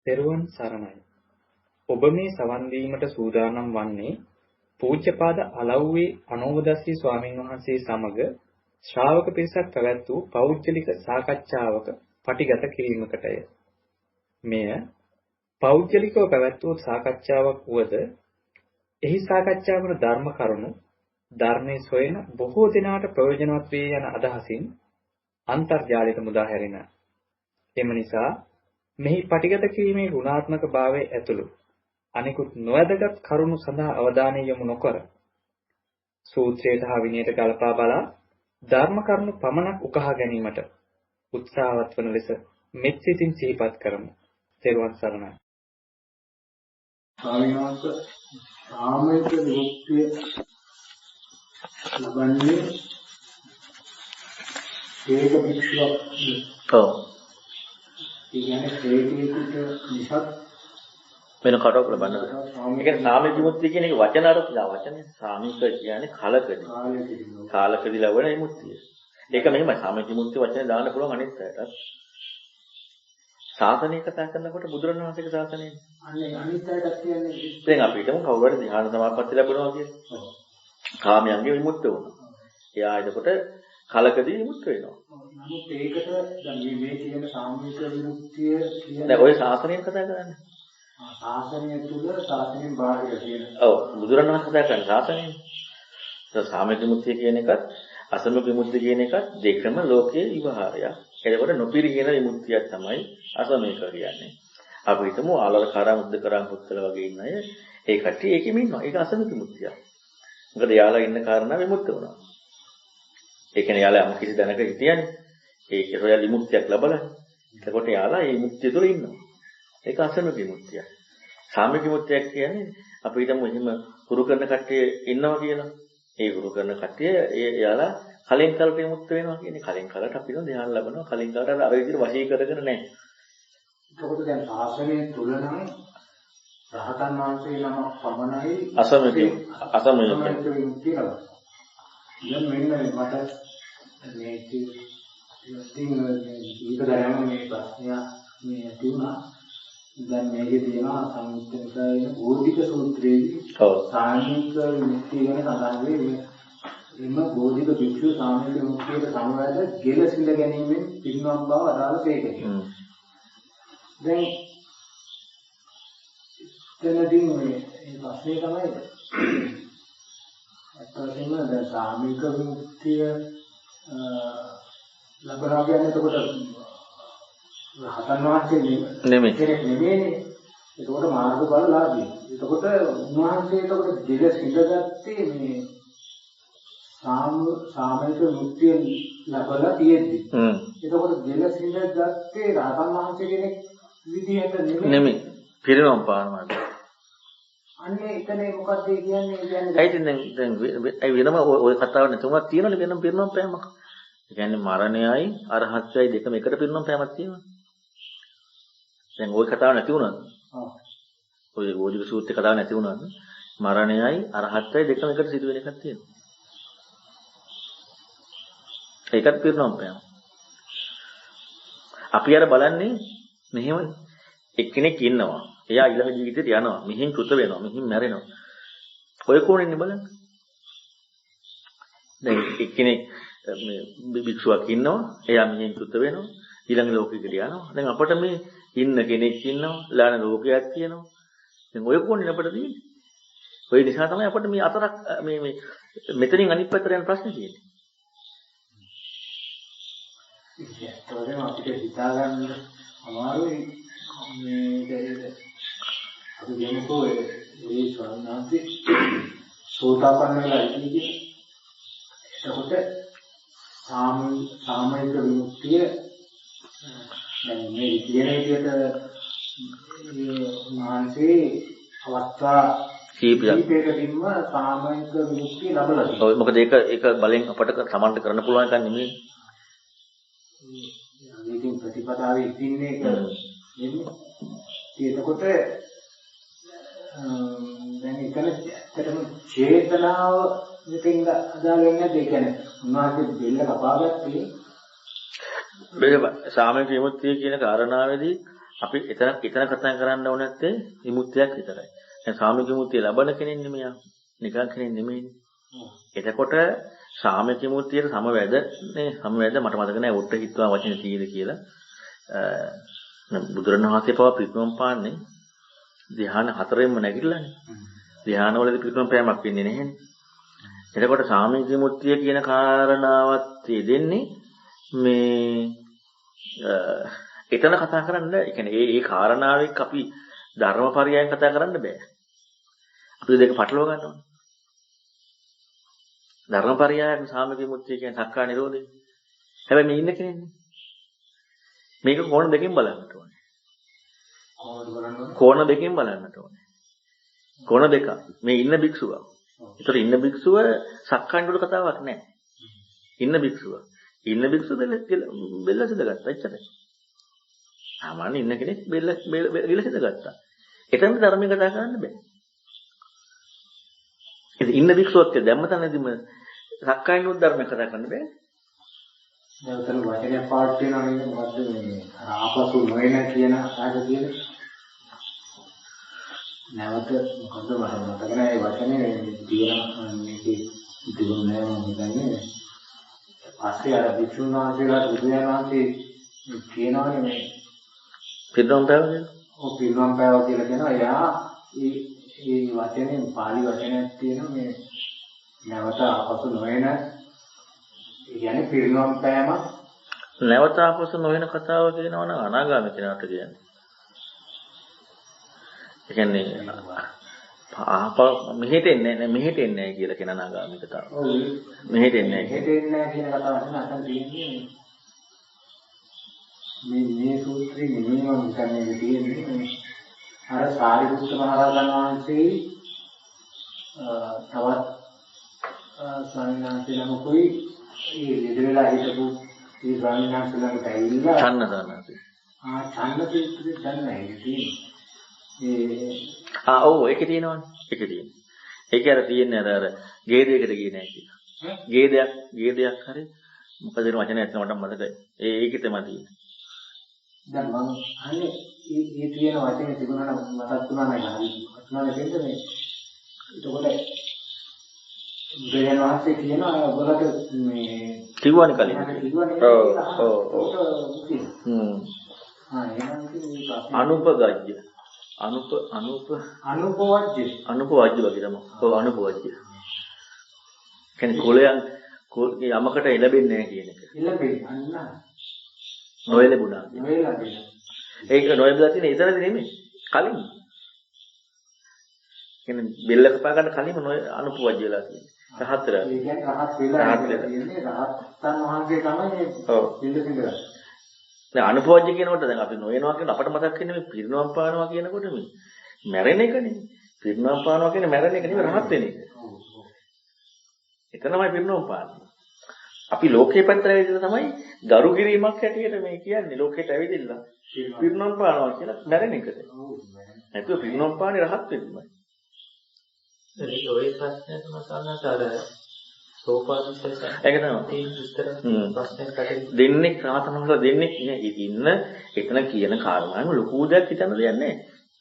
පෙරවන් සරණයි. ඔබ මේ සවන් දීමට සූදානම් වන්නේ පූජ්‍යපාද අලව්වේ අනෝමදස්සී ස්වාමීන් වහන්සේ සමග ශ්‍රාවක පිරිසක් පැවැත් වූ පෞද්ගලික සාකච්ඡාවක පටිගත කිරීමකටය. මෙය පෞද්ගලිකව පැවැත් වූ සාකච්ඡාවක් වුවද එහි සාකච්ඡා වන ධර්ම කරුණු ධර්මයේ සොයන බොහෝ දෙනාට ප්‍රයෝජනවත් වේ යන අදහසින් අන්තර්ජාලයට මුදා හැරෙන. එම නිසා මෙහි පටිගත කිරීමේ ගුණාත්මක භාවය ඇතුළු අනිකුත් නොවැදගත් කරුණු සඳහා අවධානය යොමු නොකර සූත්‍රයට හා විනයට ගලපා බලා ධර්ම කරුණු පමණක් උකහා ගැනීමට උත්සාහවත් වන ලෙස මෙත් සිතින් සිහිපත් කරමු. තෙරුවන් සරණයි. ආවිනාස සාමයික විමුක්තිය ලබන්නේ ඒක පිටුවක්. ඔව්. කියන්නේ හේතුකට නිසා වෙන කඩක් ලබන්නද? ඒ කියන්නේ සාමික විමුක්තිය කියන එක වචන අර්ථය වචනේ සාමික කියන්නේ කලකදී. කාලකදී ලැබෙන විමුක්තිය. ඒක මෙහෙමයි සාමික විමුක්තිය වචනේ දාන්න පුළුවන් අනිත් පැයට. සාසනය කතා කරනකොට බුදුරණවහන්සේගේ සාසනය. අනිත් පැයට කියන්නේ දැන් අපි හිතමු කවුරු හරි ධ්‍යාන සමාපatti ලැබුණා කියලා. ඔව්. කාමයන්ගේ විමුක්ත වුණා. එයා එතකොට කලකදී විමුක්ත වෙනවා. නමුත් ඒකට දැන් මේ කියන සාමික විමුක්තිය කියන්නේ දැන් ඔය සාසනයෙන් කතා කරන්නේ. සාසනය තුල සාසනයෙන් බාහිර කියන. ඔව් බුදුරණවහන්සේ කතා කරන්නේ සාසනයෙන්. ඒ සාමික විමුක්තිය කියන එකත් අසමික විමුක්තිය කියන එකත් දෙකම ලෝකයේ විවහාරයක්. එතකොට නොපිරිහෙන විමුක්තියක් තමයි අසමික කියන්නේ. අපි හිතමු ආලරකාරා මුද්දකරා පුත්තල වගේ ඉන්න අය ඒ කට්ටිය ඒකෙම ඉන්නවා. ඒක අසමික විමුක්තියක්. මොකද යාලා ඉන්න කාරණා විමුක්ත වුණා. ඒ කියන්නේ යාලා යම් කිසි දැනක හිටියනේ. ඒකේ හොයලා විමුක්තියක් ලැබලා. එතකොට යාලා මේ විමුක්තිය තුළ ඉන්නවා. ඒක අසමික විමුක්තිය. සාමික විමුක්තියක් කියන්නේ අපි හිතමු එහෙම හුරු කරන කට්ටිය ඉන්නවා කියලා. ඒ හුරු කරන කට්ටිය යාලා කලින් කලට විමුක්ත වෙනවා කියන්නේ කලින් කලට අපි ධ්‍යාන ලැබනවා කලින් කලට අර විදිහට වශී කරගෙන නැහැ. එතකොට දැන් සාසනය තුල නම් රහතන් වහන්සේ නම පමණයි අසමික විමුක්තිය ලබනවා. දැන් මෙන්න මට මේ ඉතින් මේ ප්‍රශ්නය මේ තියුණා. දැන් මේකේ තියෙනවා සංයුත්තනිකායේ බෝධික සූත්‍රයේදී සාමික විමුක්තිය ගැන සඳහන් වෙන්නේ. එම බෝධික භික්ෂුව සාමික විමුක්තියට සමවැද ගෙලසිඳ ගැනීමෙන් පිරිනොම් බව අදාළ තේකයි. දැන් එතනදී මේ ප්‍රශ්නේ තමයි අත්‍යවශ්‍යම දැන් සාමික විමුක්තිය ලබනවා කියන්නේ එතකොට රහතන් වහන්සේ නෙමෙයි. එතකොට මාර්ගඵලලාභී. එතකොට උන්වහන්සේ එතකොට දෙල සිඳගත්තේ මේ සාමික විමුක්තිය ලබලා තියෙද්දි. එතකොට දෙල සිඳගත්තේ රහතන් වහන්සේ කෙනෙක් විදිහට නෙමෙයි. පිරිනොම් පානවා. අන්නේ එතනේ මොකක්ද කියන්නේ? ඇයි දැන් වෙනම ওই කතාව නැතුණක් තියෙනවනේ වෙනම පිරිනොම් පෑමක්. ඒ කියන්නේ මරණයයි අරහත්යයි දෙකම එකට පිරිනොම් පෑමක් තියෙනවා. දැන් ওই කතාව නැති වුණාද? ඔය බෝධික සූත්‍රේ කතාව නැති වුණාද? මරණයයි අරහත්යයි දෙකම එකට සිදු වෙන එකක් තියෙනවා. ඒකත් පිරිනොම් පෑම. අපි අර බලන්නේ මෙහෙම එක්කෙනෙක් ඉන්නවා. එයා ඊළඟ ජීවිතේට යනවා. මෙහින් කෘත වෙනවා. මෙහින් මැරෙනවා. ඔය කොහොනින්නේ බලන්න. දැන් එක්කෙනෙක් මේ භික්ෂුවක් ඉන්නවා. එයා මෙහින් කෘත වෙනවා. ඊළඟ ලෝකෙකට යනවා. දැන් අපිට මේ ඉන්න කෙනෙක් ඉන්නවා. ඊළඟ ලෝකයක් තියෙනවා. දැන් ඔය කොහොනින්නේ අපිට තියෙන්නේ. ඔය නිසා තමයි අපිට මේ අතරක් මේ මෙතනින් අනිත් පැත්තට යන ප්‍රශ්නේ තියෙන්නේ. ඒකවල අපිට හිතා ගන්න අමාරුයි මේ අපි කියනකෝ ඒ ස්වර්ණාන්ති සෝතාපන්න වෙලා ඉන්නේ. එතකොට සාමයික විමුක්තිය දැන් මේ කියන විදිහට මානසේ අවස්ථා කීපයකදීම සාමයික විමුක්තිය ලැබලා තියෙනවා. ඔව් මොකද ඒක බලෙන් අපට සමන්ට කරන්න පුළුවන් එකක් නෙමෙයි. මේකෙන් ප්‍රතිපදාවේ ඉන්නේ ඒක නෙමෙයි. එතකොට දැන් එතන ඇත්තටම චේතනාව මෙතෙන් අදාළ වෙන්නේ නැද්ද? ඒ කියන්නේ උන්වහන්සේ දෙල්ල කපාගත්තේ මේ සාමික විමුක්තිය කියන කාරණාවේදී අපි එතන කතා කරන්න ඕනේ නැත්තේ විමුක්තියක් විතරයි. දැන් සාමික විමුක්තිය ලබන කෙනෙක් නෙමෙයි. නිකන් කෙනෙක් නෙමෙයිනේ. එතකොට සාමික විමුක්තියට සමවැද මට මතක නැහැ උට්ට හිතුවා වචනේ තියෙද කියලා. බුදුරණවහන්සේ පවා පිටුම් පාන්නේ ධ්‍යාන 4ෙන්ම නැගිටලානේ. ධ්‍යානවලදී පිටුම් පෑමක් වෙන්නේ නැහැනේ. එතකොට සාමික විමුක්තිය කියන කාරණාවත් දෙන්නේ මේ එතන කතා කරන්න, ඒ කියන්නේ ඒ කාරණාවෙක් අපි ධර්මපරයයන් කතා කරන්න බෑ. අපි දෙක පටලව ගන්න ඕනේ. ධර්මපරයයන් සාමික විමුක්තිය කියන්නේ සක්කා නිරෝධය. හැබැයි මේ ඉන්න කෙනෙන්නේ. මේක කෝණ දෙකෙන් බලන්නට ඕනේ. කෝණ දෙකෙන් බලන්නට ඕනේ. කෝණ දෙක. මේ ඉන්න භික්ෂුව. ඒතර ඉන්න භික්ෂුව සක්කා නිරෝධ කතාවක් නෑ. ඉන්න භික්ෂුව බෙල්ල සිදගත්තා එච්චරයි. සාමාන්‍ය ඉන්න කෙනෙක් බෙල්ල සිදගත්තා. එතන ධර්මයෙන් කතා කරන්න බෑ. ඉතින් ඉන්න භික්ෂුවත් දැම්ම තැනදීම සක්කාය නිරෝධ ධර්මයෙන් කතා කරන්න බෑ. දැන් උතන වචනයක් පාඩු වෙනවා නේද? මොකද්ද මේ ආපසු නොයන කියන ආකාරය කියන්නේ? නැවත මොකද්ද මට මතක නැහැ ඒ වචනේ තියෙන මේකේ දුන්නේ මම හිතන්නේ. පස්සේ අර විසුණු වහන්සේලාට බුදුන් වහන්සේ කියනවානේ මේ පිරිනොම් පෑව කියලා. ඔව් පිරිනොම් පෑව කියලා කියනවා. එයා ඒ වචනේ පාලි වචනයක් තියෙනවා මේ නැවත ආපසු නොයන කියන්නේ පිරිනොම් පෑම නැවත ආපසු නොවන කතාව කියනවා නම් අනාගාමී කෙනාට කියන්නේ. ඒ කියන්නේ මෙහෙට එන්නේ නැහැ කියලා කියන අනාගාමී කතාව. ඔව් මෙහෙට එන්නේ නැහැ කියන කතාව අතන තියෙන්නේ මේ සූත්‍රයේ නිමේම කියන්නේ තියෙන්නේ අර සාරිපුත්ත මහ රහතන් වහන්සේ තවත් සංඥාන්තිලමකුයි ඒ විදෙලා හිටපු ඒ සංඥාන්තිලමට ඇවිල්ලා ඡන්නදානසි. ඡන්න සූත්‍රය දන්නේ ඒ ඔව් ඒකේ තියෙනවනේ. ඒකේ අර තියෙන්නේ අර ගේදයකට ගියේ නැහැ කියලා. ගේදයක් හරි මොකද වෙන වචනයක් මට මතකයි. ඒකේ තමයි තියෙන්නේ. දැන් මම අහන්නේ මේ තියෙන වචනේ තිබුණා නම් මතක් වුණා නේද? හරි. වචනවල දෙන්නේ මේ. එතකොට බුදුන් වහන්සේ කියනවා ඔයගොල්ලෝ මේ කිව්වනේ කලින්. ඔව්. අනුපගජ්‍ය. අනුපවජ්‍ය වගේ තමයි. ඔව් අනුපවජ්‍ය. කියන්නේ කොලයන් යමකට එළබෙන්නේ නැහැ කියන එක. එළබෙන්නේ අන්න. නොයලබුණා. ඒක නොයලබලා තියෙන ඉතනදී නෙමෙයි. කලින්. කියන්නේ බෙල්ල කපා ගන්න කලින්ම අනුපවජ්‍ය වෙලා තියෙන්නේ. රහත් වෙලා. ඒ කියන්නේ රහත් වෙලා තියෙන්නේ රහතන් වහන්සේ තමයි බින්ද සිඳලා. දැන් අනුපවජ්‍ය කියනකොට දැන් අපි නොයනවා කියන අපට මතක් වෙන්නේ මේ පිරිනවම් පානවා කියනකොට මේ මැරෙන එකනේ. පිරිනවම් පානවා කියන්නේ මැරෙන එක නෙවෙයි රහත් වෙන එක. එතනමයි පිරිනවම් පාන්නේ. අපි ලෝකේ පැත්තට ඇවිදලා තමයි ගරු කිරීමක් හැටියට මේ කියන්නේ ලෝකෙට ඇවිදilla පිරිනවම් පානවා කියලා මැරෙන එකට. නැතුව පිරිනවම් පාන්නේ රහත් වෙන්නමයි. ඒක ඔය ප්‍රශ්නයට මතන්නට අර සෝපාදිශේෂ ඒක තමයි. දෙන්නේ රහතන්වහන්සේලා දෙන්නේ ඉන්න එතන කියන කාරණාවම ලොකු දෙයක් හිතන්න දෙයක් නැහැ.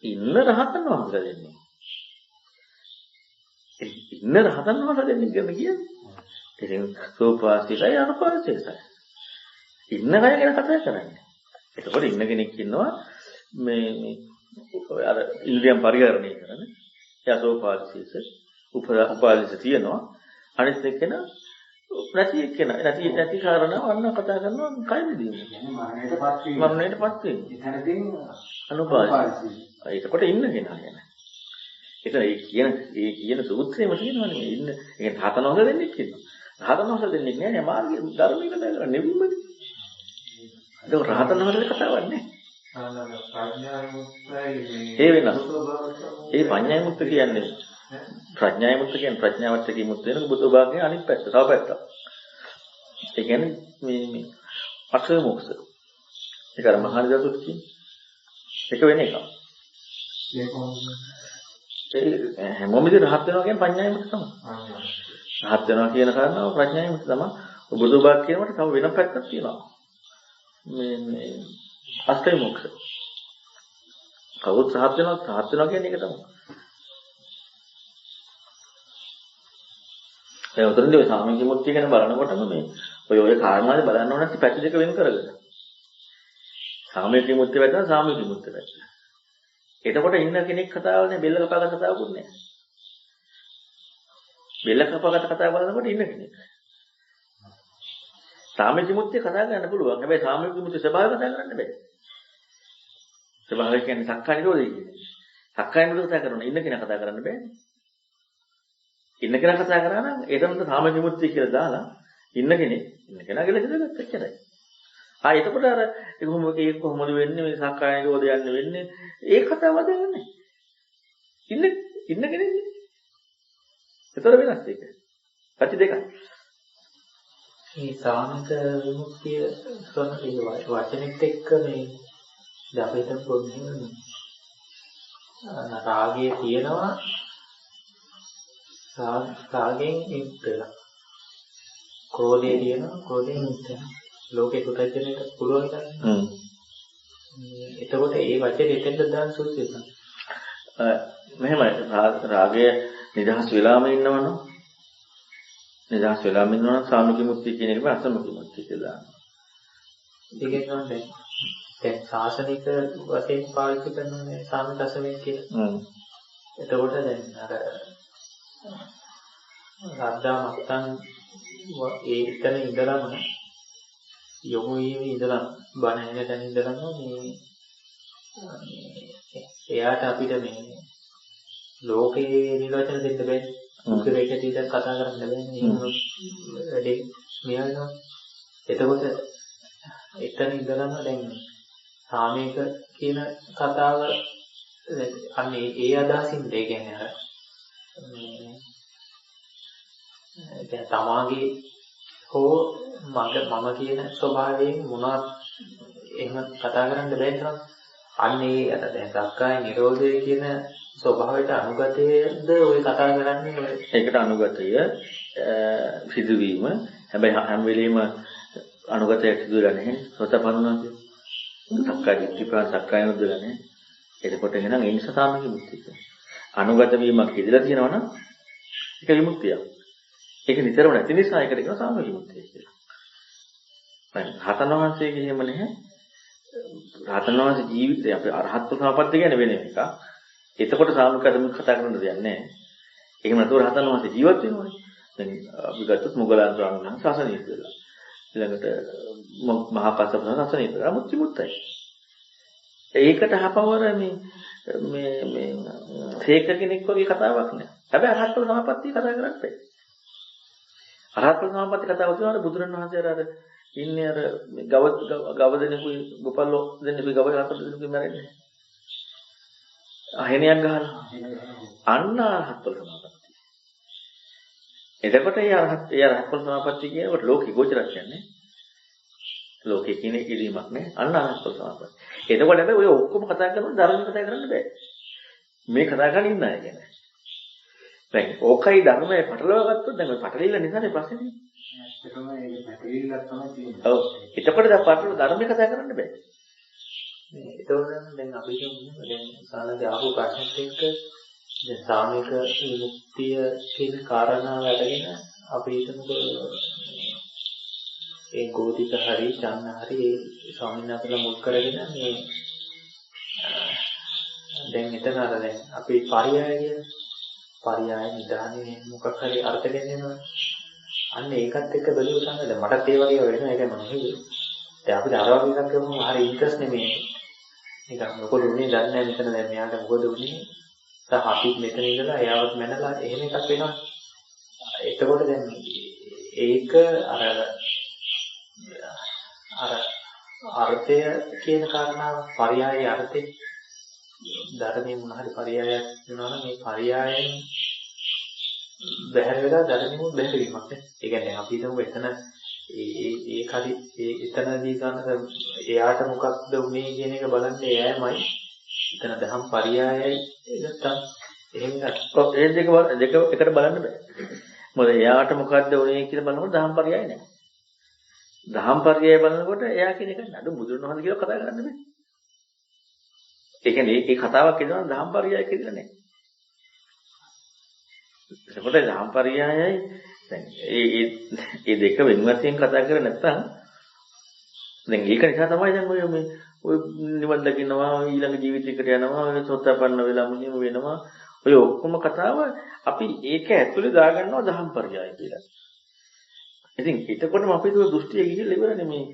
ඉන්න රහතන් වහන්සේලා දෙන්නේ. ඉන්න රහතන් වහන්සේලා දෙන්නේ කියන්නේ. ඉතින් සෝපාදිශේෂයි අනුපාදිශේෂයි. ඉන්න අය ගැන කතා කරන්නේ. එතකොට ඉන්න කෙනෙක් ඉන්නවා මේ අර ඉන්ද්‍රියම් පරිහරණය කරන. එයා සෝපාදිශේෂ උපාදිශේෂ තියනවා. අනිත් එක්කන නැති කාරණා වන්න කතා කරනවා කයි විදිහට. මරණයටපත් වීම. එතනදී අනුපාදිශේෂ. ඒකකොට ඉන්න කෙනා ගැන. එතන ඒ කියන සූත්‍රයේම තියෙනවනේ මේ ඉන්න. ඒ රහතන් වහන්සේ දෙන්නෙක් කියනවා. රහතන් වහන්සේ දෙන්නෙක් නෑ මාර්ගයේ ධර්මයක කතා කරන්නේ නෙවෙයිමද? ඒක රහතන් වහන්සේ කතාවක් නෑ. ඒ වෙනස්. ඒ පඤ්ඤාය මුක්ත කියන්නේ ප්‍රඥාය මුක්ත කියන්නේ ප්‍රඥාවත් එක්ක මුක්ත වෙන බුදු භාගයේ අනිත් පැත්ත. තව පැත්තක්. ඒ කියන්නේ මේ අක්ෂර මොක්ෂ. ඒක අර මහා නිදාසුත් කියන්නේ. ඒක වෙන එකක්. ඒ හැමෝම විදිහට රහත් වෙනවා කියන්නේ පඤ්ඤාය මුක්ත තමයි. රහත් වෙනවා කියන කාරණාව ප්‍රඥාය මුක්ත තමයි. බුදු භාග කියනකොට තව වෙන පැත්තක් තියෙනවා. මේ අෂ්ටය මොක්ෂ. කවුරුත් සහත් වෙනවා කියන්නේ ඒක තමයි. ඒ උතරින්දී ඔය සාමික විමුක්තිය ගැන බලනකොටම මේ ඔය කාරණාද බලන්න ඕන නැති පැති දෙක වෙන් කරගන්න. සාමික විමුක්තිය වැටෙනවා සාමික විමුක්තිය වැටෙනවා. එතකොට ඉන්න කෙනෙක් කතාවනේ බෙල්ල කපාගත්ත කතාවකුත් නෑ. බෙල්ල කපාගත්ත කතාව බලනකොට ඉන්න කෙනෙක්. සාමික විමුක්තිය කතා කරන්න පුළුවන්. හැබැයි සාමික විමුක්තිය ස්වභාවය කතා කරන්න බෑ. ස්වභාවය කියන්නේ සක්කාය නිරෝධය කියන්නේ. සක්කාය නිරෝධය කතා කරන ඉන්න කෙනා කතා කරන්න බෑනේ. ඉන්න කෙනා කතා කරා නම් ඒකමද සාමික විමුක්තිය කියලා දාලා ඉන්න කෙනා කියලා හිතගත්ත එච්චරයි. එතකොට අර ඒක කොහොමද වෙන්නේ මේ සක්කාය නිරෝධය යන්නේ වෙන්නේ ඒ කතාව වදන්නේ. ඉන්න කෙනෙක්. ඒතර වෙනස් ඒක. පැති දෙකක්. මේ සාමික විමුක්තිය කරන ඒ වචනෙත් එක්ක මේ අපිට පොන්නේ රාගය තියෙනවා රාගයෙන් ඉක්තලා ක්‍රෝධය තියෙනවා ක්‍රෝධයෙන් ඉක්තලා ලෝකේ පුතජනයට පුළුවන් ගන්න. එතකොට ඒ වචනේ එතෙන්ද දාන්න සුදුසුද? මෙහෙමයි රාගය නිදහස් වෙලාම ඉන්නවනම් නිදහස් වෙලාම ඉන්නවනම් සාමික විමුක්තිය කියන එකම අසමික විමුක්තිය කියලා දානවා. ඒකෙන් දැන් ශාසනික වශයෙන් පාවිච්චි කරනනේ සාමික අසමික කියලා. එතකොට දැන් අර රාජ්‍යා මත්තන් ඒ එතන ඉඳලාම යොමු වීමේ ඉඳලා බණ ඇහෙන තැන ඉඳලාම මේ එයාට අපිට මේ ලෝකේ නිර්වචන දෙන්න බැහැ. උපරේකටීට කතා කරන්න බැහැ. එහෙම වැඩේ මෙයානවා. එතකොට එතන ඉඳලාම දැන් සාමයක කියන කතාව අන්නේ ඒ අදහසින් දෙ කියන්නේ අර දැන් තමාගේ හෝ මම කියන ස්වභාවයෙන් මොනවත් එහෙම කතා කරන්න බැහැ නේද? අන්නේ අර දැන් සක්කාය නිරෝධය කියන ස්වභාවයට අනුගතයේද ඔය කතා කරන්නේ? ඒකට අනුගතය සිදුවීම. හැබැයි හැම වෙලෙම අනුගතයක් සිදුවලා නැහැ. සෝතපන්නවා කියන්නේ. සක්කාය දිට්ඨිපා සක්කාය නිරෝධය නැහැ. එතකොට එහෙනම් ඒ නිසා සාමික විමුක්තිය. අනුගත වීමක් ඉදලා තියෙනවා නම් ඒක විමුක්තියක්. ඒක නිතරම නැති නිසා ඒකට කියනවා සාමික විමුක්තිය කියලා. දැන් රහතන් වහන්සේගේ එහෙම නැහැ. රහතන් වහන්සේ ජීවිතය අපේ අරහත් සමාපත්තිය කියන්නේ වෙන එකක්. එතකොට සාමික අධිමුඛ කතා කරන්න දෙයක් නැහැ. එහෙම නැතුව රහතන් වහන්සේ ජීවත් වෙනවනේ. දැන් අපි ගත්තොත් මොග්ගලන් ස්වාමීන් වහන්සේ ශාසනීය කියලා. ඊළඟට මහා කස්සප ශාසනීය කියලා මුත්‍තිමුත්තයි. ඒකට හපවර මේ සේක කෙනෙක් වගේ කතාවක් නෑ. හැබැයි අරහත් සමාපත්තිය කතා කරන්න බෑ. අරහත් සමාපත්තිය කතාව කියනවා බුදුරණවහන්සේ අර ඉන්නේ අර ගව දෙනෙකුයි ගොපල්ලෝ දෙනෙකුයි ගව හතර දෙනෙකුයි මැරෙන්නේ. අහෙනියක් ගහලා. අන්න අරහත් සමාපත්තිය. එතකොට ඒ අරහත් සමාපත්තිය කියනකොට ලෝකෙ ගෝචරයක් කියන්නේ. ලෝකෙ කියන්නේ කිරීමක් නේ. අන්න අරහත් සමාපත්තිය. එතකොට හැබැයි ඔය ඔක්කොම කතා කරනකොට ධර්ම කතා කරන්න බෑ. මේ කතා කරගෙන ඉන්න අය කියන්නේ. දැන් ඕකයි ධර්මයේ පටලවා ගත්තොත් දැන් ඔය පටලෙilla නිසානේ ප්‍රශ්නේ තියෙන්නේ. ඇත්තටම ඒක පැටලිල්ලක් තමයි තියෙන්නේ. ඔව්. එතකොට දැන් පටල ධර්මයේ කතා කරන්න බෑ. ඒතකොට දැන් අපි දැන් සාමාන්‍ය ආපු ප්‍රශ්නෙත් එක්ක දැන් සාමික විමුක්තිය කියන කාරණාව වැඩගෙන අපි හිතමුකෝ ඒ ගෝධික හරි චන්න හරි ඒ ස්වාමීන් වහන්සේලා මුල් කරගෙන මේ දැන් එතන අර දැන් අපි පරියාය නිදානේ මොකක් හරි අර්ථ දෙන්නවා. අන්න ඒකත් එක්ක බැලුව තමයි දැන් මටත් ඒ වගේ වෙනවා. ඒකයි මම හිතුවේ. දැන් අපිට අර වගේ එකක් කරමු හරි ඉන්ට්‍රස්ට් නෙමෙයි. නිකන් මොකද උනේ දන්නේ නැහැ මෙතන දැන් මෙයාට මොකද උනේ. අපි මෙතන ඉඳලා එයාවත් මැනලා එහෙම එකක් වෙනවා. එතකොට දැන් ඒක අර අර්ථය කියන කාරණාව පරියායේ අර්ථය ධර්මයේ මොන හරි පරියායක් වෙනවා නම් මේ පරියායෙන් බැහැර වෙලා ධර්මෙමුත් බැහැර වීමක් නේ. ඒ කියන්නේ අපි හිතමු එතන එතනදී ගන්න එයාට මොකක්ද උනේ කියන එක බලන්නේ එයාමයි. එතන දහම් පරියායයි නැත්තම් එහෙම නේද? ඒ දෙක එකට බලන්න බෑ. මොකද එයාට මොකද්ද උනේ කියලා බලනකොට දහම් පරියාය නෑ. දහම් පරියාය බලනකොට එයා කියන එක නඩු බුදුරණවහන්සේ කියලා කතා කරන්න බෑ. ඒ කියන්නේ ඒ කතාවක් කියනවා දහම්පරියය කියලා නේ. ඒකට දහම්පරියයයි දැන් ඒ දෙක වෙනවතියෙන් කතා කරේ නැත්නම් දැන් ඒක නිසා තමයි දැන් ඔය නිවන් දකින්නවා ඊළඟ ජීවිතයකට යනවා ඔය සෝතාපන්න වෙලා මෙහෙම වෙනවා ඔය ඔක්කොම කතාව අපි ඒක ඇතුලේ දාගන්නවා දහම්පරියය කියලා. ඉතින් එතකොටම අපි දුක දෘෂ්ටිය ගිහිල්ලා ඉවරනේ මේ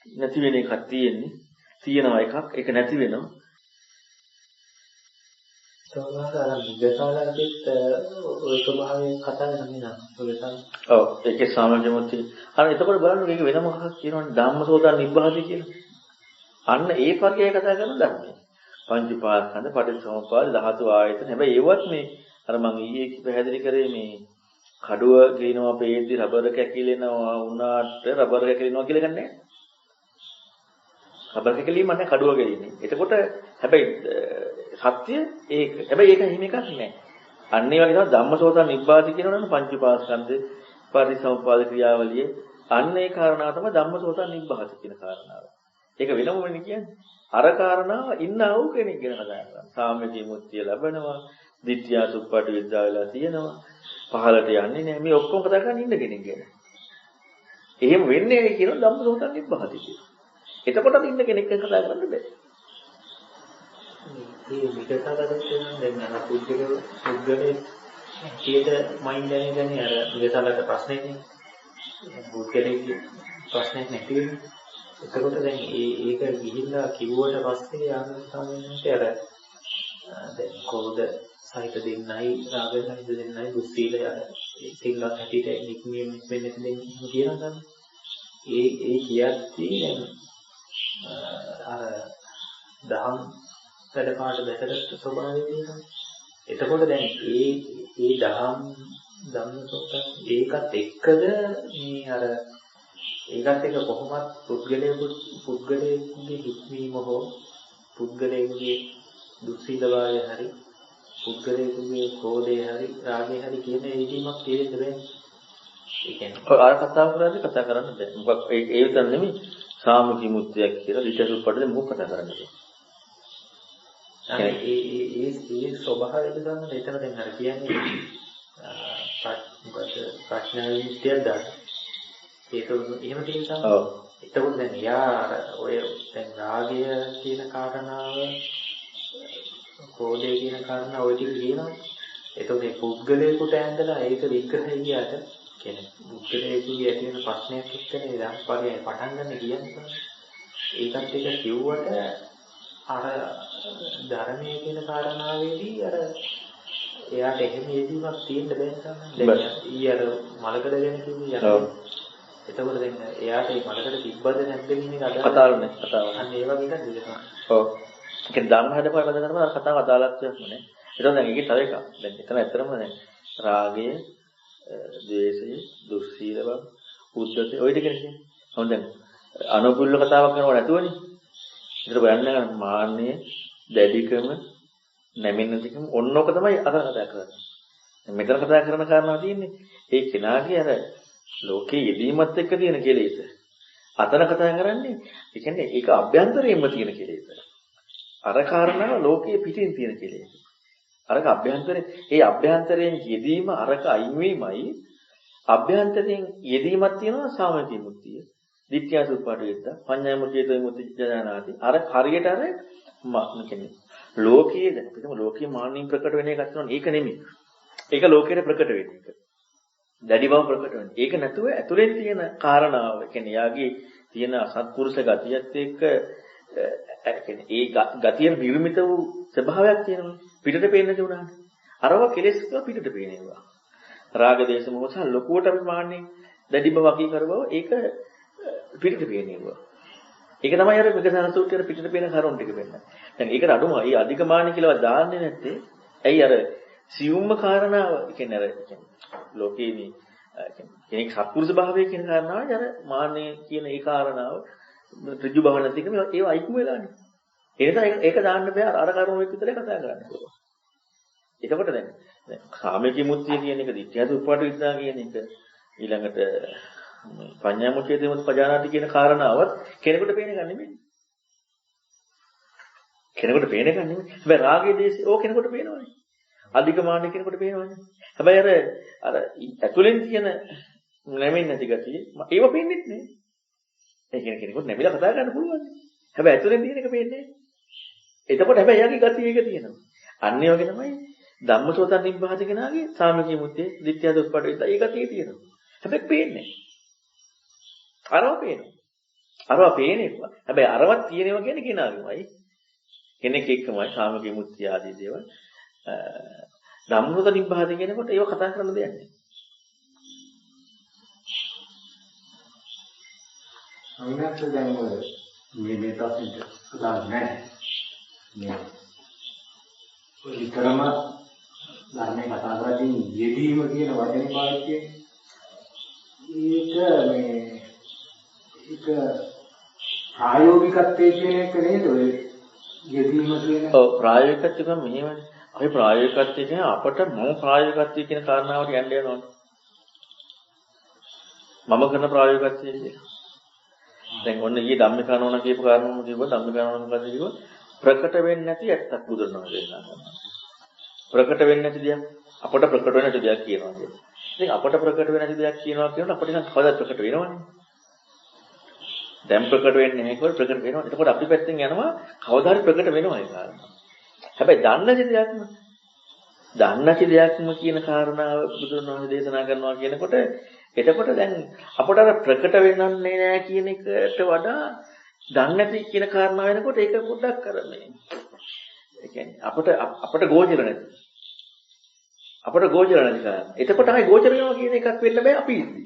නැති වෙන එකක් තියෙන්නේ. තියෙනවා එකක් ඒක නැති වෙනවා. සමහර විගතාලකෙත් ඔය ස්වභාවයෙන් කතා කරන්නේ නැහැ. ඔව් ඒකේ සාමජ්‍යමුති. අර එතකොට බලන්න මේක වෙන මොකක්ද කියනවනේ ධම්මසෝදා නිබ්බාධි කියලා. අන්න ඒ පරියය කතා කරන ධර්මය. පංචපාස්කන්ධ පටිච්චසමුප්පාද ධාතු ආයතන. හැබැයි ඒවත් මේ අර මම ඊයේ පැහැදිලි කරේ මේ කඩුව ගිනනවා පෙද්දි රබර් කැකිලෙනවා වුණාට රබර් කැකිලෙනවා කියලා ගන්නෑ. රබර් කැකිලීම නැහැ කඩුව ගිනේ. එතකොට හැබැයි සත්‍ය ඒක. හැබැයි ඒක හිම එකක් නෑ. අන්න ඒ වගේ තමයි ධම්මසෝත නිබ්බාධි කියනවනේ පංචපාස්කන්ධ පටිච්චසමුප්පාද ක්‍රියාවලියේ අන්න ඒ කාරණාව තමයි ධම්මසෝත නිබ්බාධි කියන කාරණාව. ඒක වෙනම වෙන්නේ කියන්නේ. අර කාරණාව ඉන්නා වූ කෙනෙක් ගැන කතා කරනවා. සාම්‍ය මුක්තිය ලැබෙනවා, ditthya suppati විද්‍යාව වෙලා තියෙනවා. පහලට යන්නේ නැහැ. මේ ඔක්කොම කතා කරන්නේ ඉන්න කෙනෙක් ගැන. එහෙම වෙන්නේ නැහැ කියන ධම්මසෝත නිබ්බාධි කියලා. එතකොට ඉන්න කෙනෙක් ගැන කතා කරන්න බෑ. මේ විගතාලකෙත් දැන් අර පුද්ගලයේ කීයට මයින් දැනගෙන අර විගතාලක ප්‍රශ්නේ නේ. පුද්ගලයේ ප්‍රශ්නේ නැති වෙන්නේ. එතකොට දැන් ඒක ගිහිල්ලා කිව්වට පස්සේ ආනන්දසාමීන්ට අර දැන් කොහොමද සහිත දෙන්නයි රාගය සහිත දෙන්නයි දුස්සීල යන සිල්වත් හැටියට නික්මිය වෙන්න දෙන්නේ කියනවා. ඒ කියද්දී දැන් අර දහම් වැඩපාඩ දැකගත්තු ස්වභාවය තියෙනවා. එතකොට දැන් ඒ දහම් ධම්මසොත් ඒකත් එක්කද මේ අර ඒකත් එක කොහොමත් පුද්ගලයෙකුගේ හික්මීම හෝ පුද්ගලයෙකුගේ දුස්සීලභාවය හරි පුද්ගලයෙකුගේ ක්‍රෝධය හරි රාගය හරි කියන ඒකීමක් තියෙන්න බෑ. ඒ කියන්නේ අර කතා කරද්දී කතා කරන්න බෑ. මොකක් ඒ විතර නෙමෙයි සාමුඛී මුත්‍යක් කියලා විචාරුප්පඩේ මොකක් කතා කරන්නේ. ඒ ස්වභාවය ගන්න එතන දැන් අර කියන්නේ ප්‍රඥා විමුක්තියක් දාන්න. ඒක එහෙම තියෙනවා. ඔව්. එතකොට දැන් යා ඔය දැන් රාගය කියන කාරණාව, ක්‍රෝධය කියන කාරණාව ඔය ටික කියනවා. එතකොට මේ පුද්ගලයෙකුට ඇඳලා ඒක විග්‍රහය කියාට කියන්නේ පුද්ගලයෙකුගේ ඇති වෙන ප්‍රශ්නයක් එක්කනේ දැන් පරිය පටන් ගන්න කියන්නේ. ඒකත් එක කිව්වට අර ධර්මයේ කියන කාරණාවේදී අර එයාට එහෙම යෙදීමක් තියෙන්න බෑ තමයි. දැන් ඊ අර මලකඩ ගැන කිව්වේ යනවා. එතකොට දැන් එයාට මේ මලකඩ තිබ්බද නැද්ද කියන එක අදාළ කතාවනේ කතාව. අන්න ඒ වගේ එකක් දෙනවා. ඔව්. ඒක ධම්ම හදපුවා බඳ කරනවා අර කතාව අදාළත්වයක් නේ. ඒතකොට දැන් ඒකේ තව එකක්. දැන් එතන ඇත්තටම දැන් රාගය, ද්වේෂය, දුස්සීල බව, උද්ධත ඔය ටික නේ. හොඳ දැන් අනුපුල්ල කතාවක් කරනව නැතුවනේ. ඒතර බලන්න මාන්නය, දැඩිකම, නැමෙන්නතිකම ඔන්නෝක තමයි අර කතා කරන්නේ. මෙතන කතා කරන කාරණා තියෙන්නේ ඒ කෙනාගේ අර ලෝකයේ යෙදීමත් එක්ක තියෙන කෙලෙස. අතන කතා කරන්නේ ඒ කියන්නේ ඒක අභ්‍යන්තරයෙන්ම තියෙන කෙලෙස. අර කාරණා ලෝකයේ පිටින් තියෙන කෙලෙස. අරක අභ්‍යන්තරයෙන් ඒ අභ්‍යන්තරයෙන් යෙදීම අරක අයින් වීමයි අභ්‍යන්තරයෙන් යෙදීමක් තියෙනවා සාමීච මුක්තිය. ditthya suppati viddha පඤ්ඤා මුචේතෝ මුති ජනනාති. අර හරියට අර කියන්නේ ලෝකයේ දැන් අපිටම ලෝකයේ මාන්නින් ප්‍රකට වෙන එකක් තියෙනවා. ඒක නෙමෙයි. ඒක ලෝකයට ප්‍රකට වෙන එක. දැඩි බව ප්‍රකට වෙන. ඒක නැතුව ඇතුලෙන් තියෙන කාරණාව, කියන්නේ යාගේ තියෙන අසත්පුරුෂ ගතියත් එක්ක කියන්නේ ඒ ගතිය නිර්මිත වූ ස්වභාවයක් තියෙනවා. පිටට පේන්නේ නැතුණානේ. අරව කෙලෙස් පිටට පේනවා. රාග දේශ මොහොත ලොකුවට අපි මාන්නේ දැඩි බව අකී කර බව ඒක පිටට පේනවා. ඒක තමයි අර විකසන සූත්‍රයේ පිටට පේන කරුණ ටික වෙන්න. දැන් ඒකට අඩුම ඒ අධික මාන්නේ කියලා දාන්නේ නැත්තේ ඇයි අර සියුම්ම කාරණාව කියන්නේ අර ලෝකයේ මේ කෙනෙක් සත්පුරුෂ භාවය කියන කාරණාවයි අර මාන්නේ කියන ඒ කාරණාව ඍජු බව නැති එක ඒව අයිකු වෙලානේ. ඒ නිසා ඒක දාන්න බෑ අර කරුණ එක්ක විතරයි කතා කරන්න පුළුවන්. එතකොට දැන් කාමයේ මුත්‍තිය කියන එක දිට්ඨියත් උපපාට විද්‍යා කියන එක ඊළඟට පඤ්ඤා මුචේතේ මුත් පජානාති කියන කාරණාවත් කෙනෙකුට පේන එක නෙමෙයි. කෙනෙකුට පේන එක නෙමෙයි. හැබැයි රාගයේ දේශේ ඕක කෙනෙකුට පේනවනේ. අධික මානෙ කෙනෙකුට පේනවනේ. හැබැයි අර ඇතුලෙන් තියෙන නැමෙන්නේ නැති ගතිය ඒව පේන්නේ නැහැ. ඒ කියන්නේ කෙනෙකුට නැමිලා කතා කරන්න පුළුවන්. හැබැයි ඇතුලෙන් තියෙන එක පේන්නේ නැහැ. එතකොට හැබැයි යාගේ ගතිය ඒක තියෙනවා. අන්න ඒ වගේ තමයි ධම්මසෝතන් නිබ්බාධ කෙනාගේ සාමිකී මුත්තේ ditthya දුප්පට විද්දා ඒ ගතිය තියෙනවා. හැබැයි පේන්නේ නැහැ. අරව පේනවා. අරව පේන්නේ. හැබැයි අරවත් තියෙනවා කියන්නේ කෙනාගේමයි. කෙනෙක් එක්කමයි සාමිකී මුත්‍ති ආදී දේවල්. ධම්මසෝත නිබ්බාධ කියනකොට ඒව කතා කරන්න දෙයක් නැහැ. අවිනාශ දැන් මේ ප්‍රශ්නෙට උදාහරණ නැහැ. මේ විතරම ධර්මයේ කතා කරද්දී යෙදීම කියන වචනේ පාවිච්චි ඒක ප්‍රායෝගිකත්වයේ කියන එක නේද ඔය යෙදීම කියන. ඔව් ප්‍රායෝගිකත්වය මෙහෙමයි. අපි ප්‍රායෝගිකත්වය කියන්නේ අපට මම ප්‍රායෝගිකත්වය කියන කාරණාවට යන්න යනවානේ. මම කරන ප්‍රායෝගිකත්වය කියලා. දැන් ඔන්න ඊයේ ධම්මිකානෝන කියපු කාරණාවම කිව්වා ධම්මිකානෝන මොකද කිව්වා ප්‍රකට වෙන්නේ නැති ඇත්තක් බුදුරණවහන්සේ දෙන්නා කරනවා. ප්‍රකට වෙන්නේ නැති දෙයක් අපට ප්‍රකට වෙන්නේ නැති දෙයක් කියනවා කියන්නේ. ඉතින් අපට ප්‍රකට වෙන්නේ නැති දෙයක් කියනවා කියනකොට අපිට නිකන් කවදාවත් ප්‍රකට වෙනවනේ. දැන් ප්‍රකට වෙන්නේ නැහැ කියලා ප්‍රකට වෙනවා. එතකොට අපි පැත්තෙන් යනවා කවදා හරි ප්‍රකට වෙනවා ඒ කාරණා. හැබැයි දන්නති දෙයක්ම කියන කාරණාව බුදුරණවහන්සේ දේශනා කරනවා කියනකොට එතකොට දැන් අපට අර ප්‍රකට වෙන්නේ නැහැ කියන එකට වඩා දන්නේ නැති කියන කාරණාව වෙනකොට ඒක පොඩ්ඩක් කරන්නේ. ඒ කියන්නේ අපට ගෝචර නැති. අපට ගෝචර නැති කාරණා. එතකොට ආයි ගෝචර වෙනවා කියන එකක් වෙන්න බෑ අපි ඉද්දි.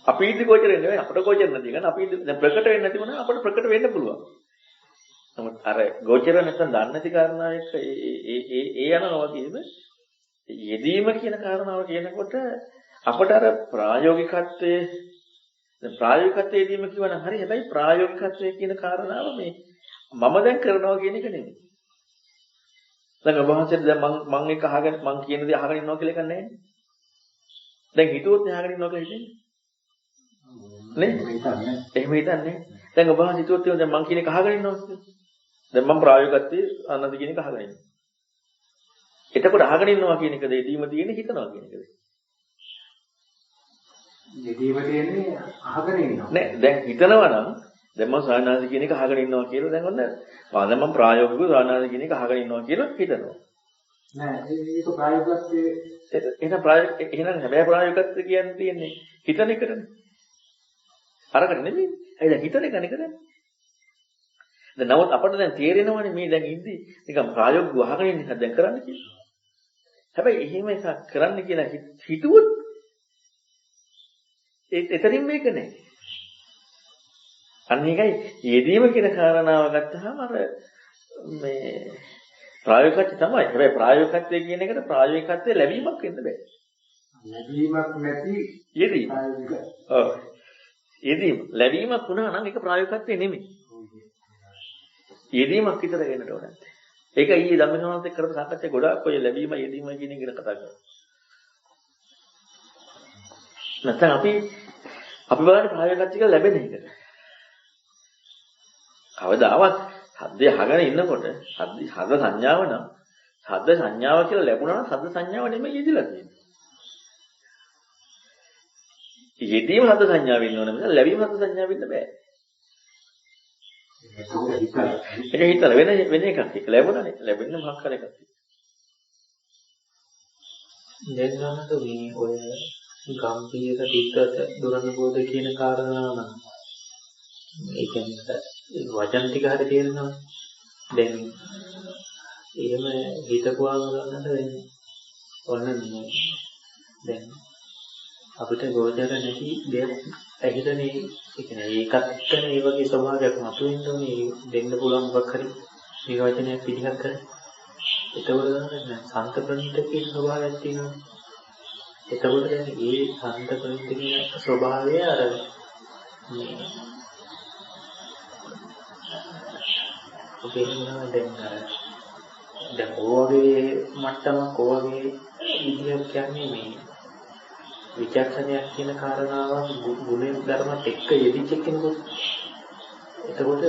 අපි ඉද්දි ගෝචර වෙන්නේ නැහැ. අපට ගෝචර නැති ගන්න අපි ඉද්දි දැන් ප්‍රකට වෙන්නේ නැති වුණා අපට ප්‍රකට වෙන්න පුළුවන්. නමුත් අර ගෝචර නැත්නම් දන්නේ නැති කාරණාව එක්ක ඒ යනවා වගේම යෙදීම කියන කාරණාව කියනකොට අපට අර ප්‍රායෝගිකත්වයේ දැන් ප්‍රායෝගිකත්වයේ යෙදීම කියවනම් හරි හැබැයි ප්‍රායෝගිකත්වයේ කියන කාරණාව මේ මම දැන් කරනවා කියන එක නෙමෙයි. දැන් ඔබ වහන්සේට දැන් මම එක අහගෙන මම කියන දේ අහගෙන ඉන්නවා කියලා එකක් නැහැ. දැන් හිතුවොත් අහගෙන ඉන්නවා කියලා හිතෙන්නේ. නේ? එහෙම හිතන්නේ. දැන් ඔබ වහන්සේ හිතුවොත් දැන් මම කියන එක අහගෙන ඉන්නවා කියලා. දැන් මම ප්‍රායෝගිකත්වයේ අනන්ත කියන එක අහගෙන ඉන්නවා. එතකොට අහගෙන ඉන්නවා කියන එකද යෙදීම තියෙන්නේ හිතනවා කියන එකද? යෙදීම තියෙන්නේ අහගෙන ඉන්නවා. නෑ දැන් හිතනවා නම් දැන් මම සානාසි කියන එක අහගෙන ඉන්නවා කියලා දැන් ඔන්න දැන් මම ප්‍රායෝගිකව සානාසි කියන එක අහගෙන ඉන්නවා කියලා හිතනවා. නෑ ඒක ප්‍රායෝගිකත්වයේ එහෙනම් හැබැයි ප්‍රායෝගිකත්වය කියන්නේ තියෙන්නේ හිතන එකටනේ. අරකට නෙමෙයි. ඒ දැන් හිතන එක නේ කරන්නේ. දැන් නමුත් අපිට දැන් තේරෙනවනේ මේ දැන් ඉඳි නිකන් ප්‍රායෝගිකව අහගෙන ඉන්න එක දැන් කරන්න කියලා. හැබැයි එහෙම එකක් කරන්න කියලා හිතුවොත් එතරින් මේක නෑ. අන්න ඒකයි යෙදීම කියන කාරණාව ගත්තාම අර මේ ප්‍රායෝගිකත්වය තමයි. හැබැයි ප්‍රායෝගිකත්වය කියන එකට ප්‍රායෝගිකත්වයේ ලැබීමක් වෙන්න බෑ. ලැබීමක් නැති යෙදීම. ඔව්. යෙදීම ලැබීමක් වුණා නම් ඒක ප්‍රායෝගිකත්වය නෙමෙයි. යෙදීමක් විතර වෙන්නට ඕනේ. ඒක ඊයේ ධම්මසෝනත් එක්ක කරපු සාකච්ඡා ගොඩාක් ඔය ලැබීම යෙදීම කියන එක ගැන කතා කරා. නැත්නම් අපි බලන්නේ ප්‍රායෝගිකත්වය කියලා ලැබෙන එක. කවදාවත් සද්දය අහගෙන ඉන්නකොට සද්ද සංඥාව නම් සද්ද සංඥාව කියලා ලැබුණා නම් සද්ද සංඥාව නෙමෙයි යෙදිලා තියෙන්නේ. යෙදීම සද්ද සංඥාව වෙන්න ඕනේ මිස ලැබීම සද්ද සංඥාව වෙන්න බෑ. ඒක හිතලා වෙන එකක් එක්ක ලැබුණානේ. ලැබෙන්නේ මොකක් හරි එකක්. දැන් ගන්නද මේ ඔය ගම්පීර දිග්ගත දුරනිබෝධ කියන කාරණාව නම් ඒ කියන්නේ වචන ටික හරි තේරෙනවා. දැන් එහෙම හිතපුවාම ගන්නද වෙන්නේ. ඔන්න මේ දැන් අපිට ගෝචර නැති දෙයක් ඇහිදනේ ඒ කියන්නේ ඒකත් එක්කනේ මේ වගේ ස්වභාවයක් මතුවෙන්න ඕනේ දෙන්න පුළුවන් මොකක් හරි මේ වචනයක් පිළිගත් කරේ. එතකොට දැන් සාන්ත ප්‍රණීත කියන ස්වභාවයක් තියෙනවා. එතකොට දැන් මේ සාන්ත ප්‍රණීත කියන ස්වභාවය අර මේ ඔබේ නේද දැන් ඔයගේ මට්ටමක් ඔයගේ විදියක් කියන්නේ මේ විචක්ෂණයක් කියන කාරණාව ගුණ ධර්මත් එක්ක යෙදිච්ච කෙනෙකුට එතකොට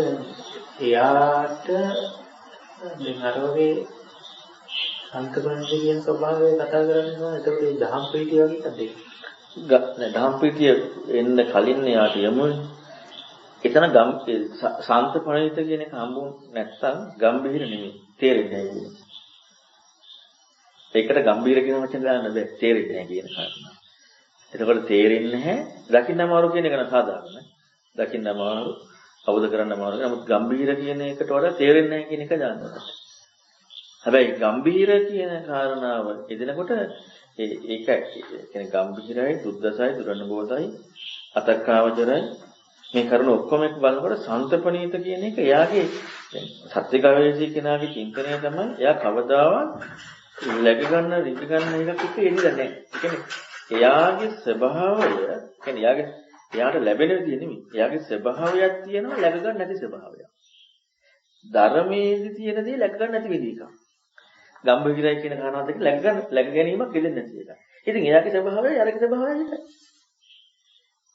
එයාට දැන් අර වගේ අන්තපරණිත කියන ස්වභාවය කතා කරන්නේ එතකොට ඒ දහම් ප්‍රීතිය වගේ කද්දේ. නෑ දහම් ප්‍රීතිය එන්න කලින් එයාට යමුනේ. එතන සාන්තපරණිත කියන එක හම්බුනේ නැත්තම් ගම්බීර නෙමෙයි. තේරෙන්නේ නැහැ. ඒකට ගම්බීර කියන වචන දාන්න බෑ. තේරෙන්නේ නැහැ කියන කාරණා. එතකොට තේරෙන්නේ නැහැ. දකින්න අමාරු කියන එක න සාධාරණයි. දකින්න අමාරු, අවබෝධ කරගන්න අමාරු. නමුත් ගම්බීර කියන එකට වඩා තේරෙන්නේ නැහැ කියන එක දාන්නවා. හැබැයි ගම්බීර කියන කාරණාව එදෙනකොට ඒක කියන්නේ ගම්බීරයි, දුද්දසයි, දුරණබෝධයි, අතක්කාවචරයි මේ කරුණ ඔක්කොම එක බලනකොට සන්තපණීත කියන එක එයාගේ සත්‍ය ගවේෂී කෙනාගේ චින්තනය තමයි එයා කවදාවත් läග ගන්න, රික ගන්න එකක් එක්ක එන්නේ නැහැ. ඒ කියන්නේ එයාගේ ස්වභාවය, කියන්නේ එයාට ලැබෙන විදිය නෙමෙයි. එයාගේ ස්වභාවයක් තියෙනවා läග ගන්න නැති ස්වභාවයක්. ධර්මයේදී තියෙන දේ läග ගන්න නැති විදිහ එකක්. ගම්බීරයි කියන කාරණාවත් එක්ක läග ගැනීමක් දෙන්නේ නැති එක. ඉතින් එයාගේ ස්වභාවය අරගේ ස්වභාවය එකයි.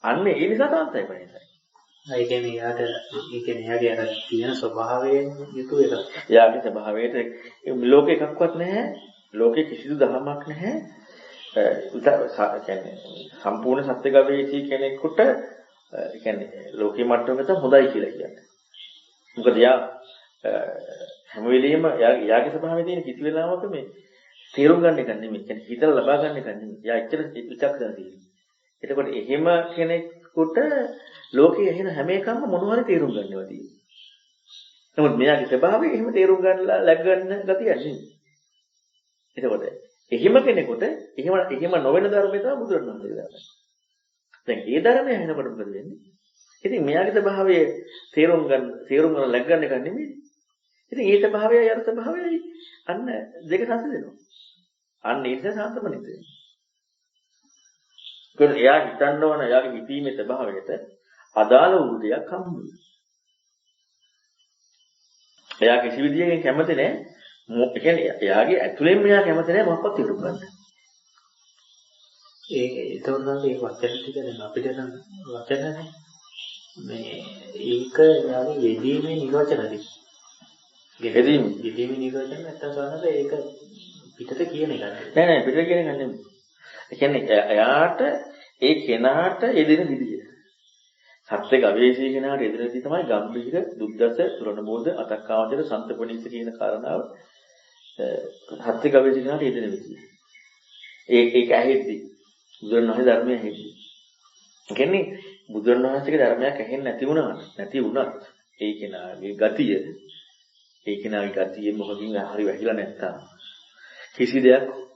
අන්න ඒ නිසා තමයි පණිතයි. ඒ කියන්නේ එයාගේ අර තියෙන ස්වභාවයෙන් යුතු එකක්. එයාගේ ස්වභාවයට ලෝකේ එකක්වත් නැහැ. ලෝකේ කිසිදු ධර්මයක් නැහැ. කියන්නේ සම්පූර්ණ සත්‍ය ගවේෂී කෙනෙකුට කියන්නේ ලෝකේ මට්ටමක තමයි හොඳයි කියලා කියන්නේ. මොකද එයා හැම වෙලෙම එයාගේ ස්වභාවයේ තියෙන කිසි වෙලාවක මේ තේරුම් ගන්න එක නෙමෙයි. කියන්නේ හිතලා ලබා ගන්න එක නෙමෙයි. එයා එච්චර විචක්ෂණ තියෙනවා. එතකොට එහෙම කෙනෙකුට ලෝකයේ එහෙන හැම එකක්ම මොනවා හරි තේරුම් ගන්නවා තියෙන්නේ. නමුත් මෙයාගේ ස්වභාවය එහෙම තේරුම් ගන්නලා läග ගන්න ගතියක් නෙමෙයි. එතකොට එහෙම කෙනෙකුට එහෙම නොවන ධර්මය තමයි බුදුරණවහන්සේ දාන්නේ. දැන් ඒ ධර්මය ඇහෙනකොට මොකද වෙන්නේ? ඉතින් මෙයාගේ ස්වභාවය තේරුම් ගන්න läග ගන්න එක නෙමෙයි. ඉතින් ඒ ස්වභාවයයි අර ස්වභාවයයි අන්න දෙක සංසිඳෙනවා. අන්න ඒ නිසා සාන්තපණිත වෙනවා. ඒකෝ එයා හිතන්න ඕන එයාගේ හිතීමේ ස්වභාවයට අදාළ වූ දෙයක් හම්බ වෙනවා. එයා කිසි විදියකින් කැමති නැහැ. ඒ කියන්නේ එයාගේ ඇතුලෙන් මෙයා කැමති නැහැ මොකක්වත් තේරුම් ගන්න. ඒතකොට නම් මේ වචන ටික දැන් අපිට නම් වචන නැහැ. මේ ඒක එයාගේ යෙදීමේ නිර්වචනදී. යෙදීමේ නිර්වචන නැත්තම් සානද ඒක පිටට කියන එක නෙවෙයි. නෑ පිටට කියන එක නෙමෙයි. ඒ කියන්නේ එයාට ඒ කෙනාට යෙදෙන විදිය. සත්‍ය ගවේෂී කෙනාට යෙදෙන විදිය තමයි ගම්භීර, දුද්දස, තුරණබෝධ, අතක්කාවචර, සන්තපණීත කියන කාරණාව. සත්‍ය ගවේෂී කෙනාට යෙදෙන විදිය. ඒක ඇහෙද්දි බුදුරණවහන්සේ ධර්මය ඇහෙද්දි. ඒ කියන්නේ බුදුරණවහන්සේගේ ධර්මයක් ඇහෙන්නේ නැති වුණත් ඒ කෙනාගේ ගතිය මොකකින් හරි වැහිලා නැත්තම්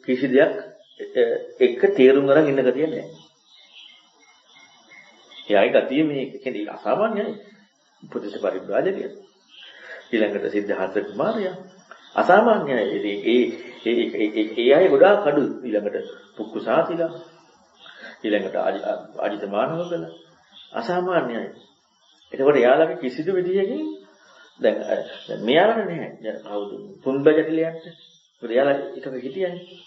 කිසි දෙයක් එක තේරුම් ගන්න ඉන්න ගතිය නැහැ. එයාගේ ගතිය මේ කියන්නේ අසාමාන්‍යයි. උපදේශ පරිබ්‍රාජකය. ඊළඟට සිද්ධාර්ථ කුමාරයා අසාමාන්‍යයි. ඒ අය ගොඩාක් අඩු. ඊළඟට පුක්කුසාතිලා. ඊළඟට අජිත මානවකල අසාමාන්‍යයි. එතකොට එයාලගේ කිසිදු විදියකින් දැන් මෙයාලට නැහැ. දැන් කවුද? පුන්බජටිලයන්ට. මොකද එයාලා එකක හිටියනේ.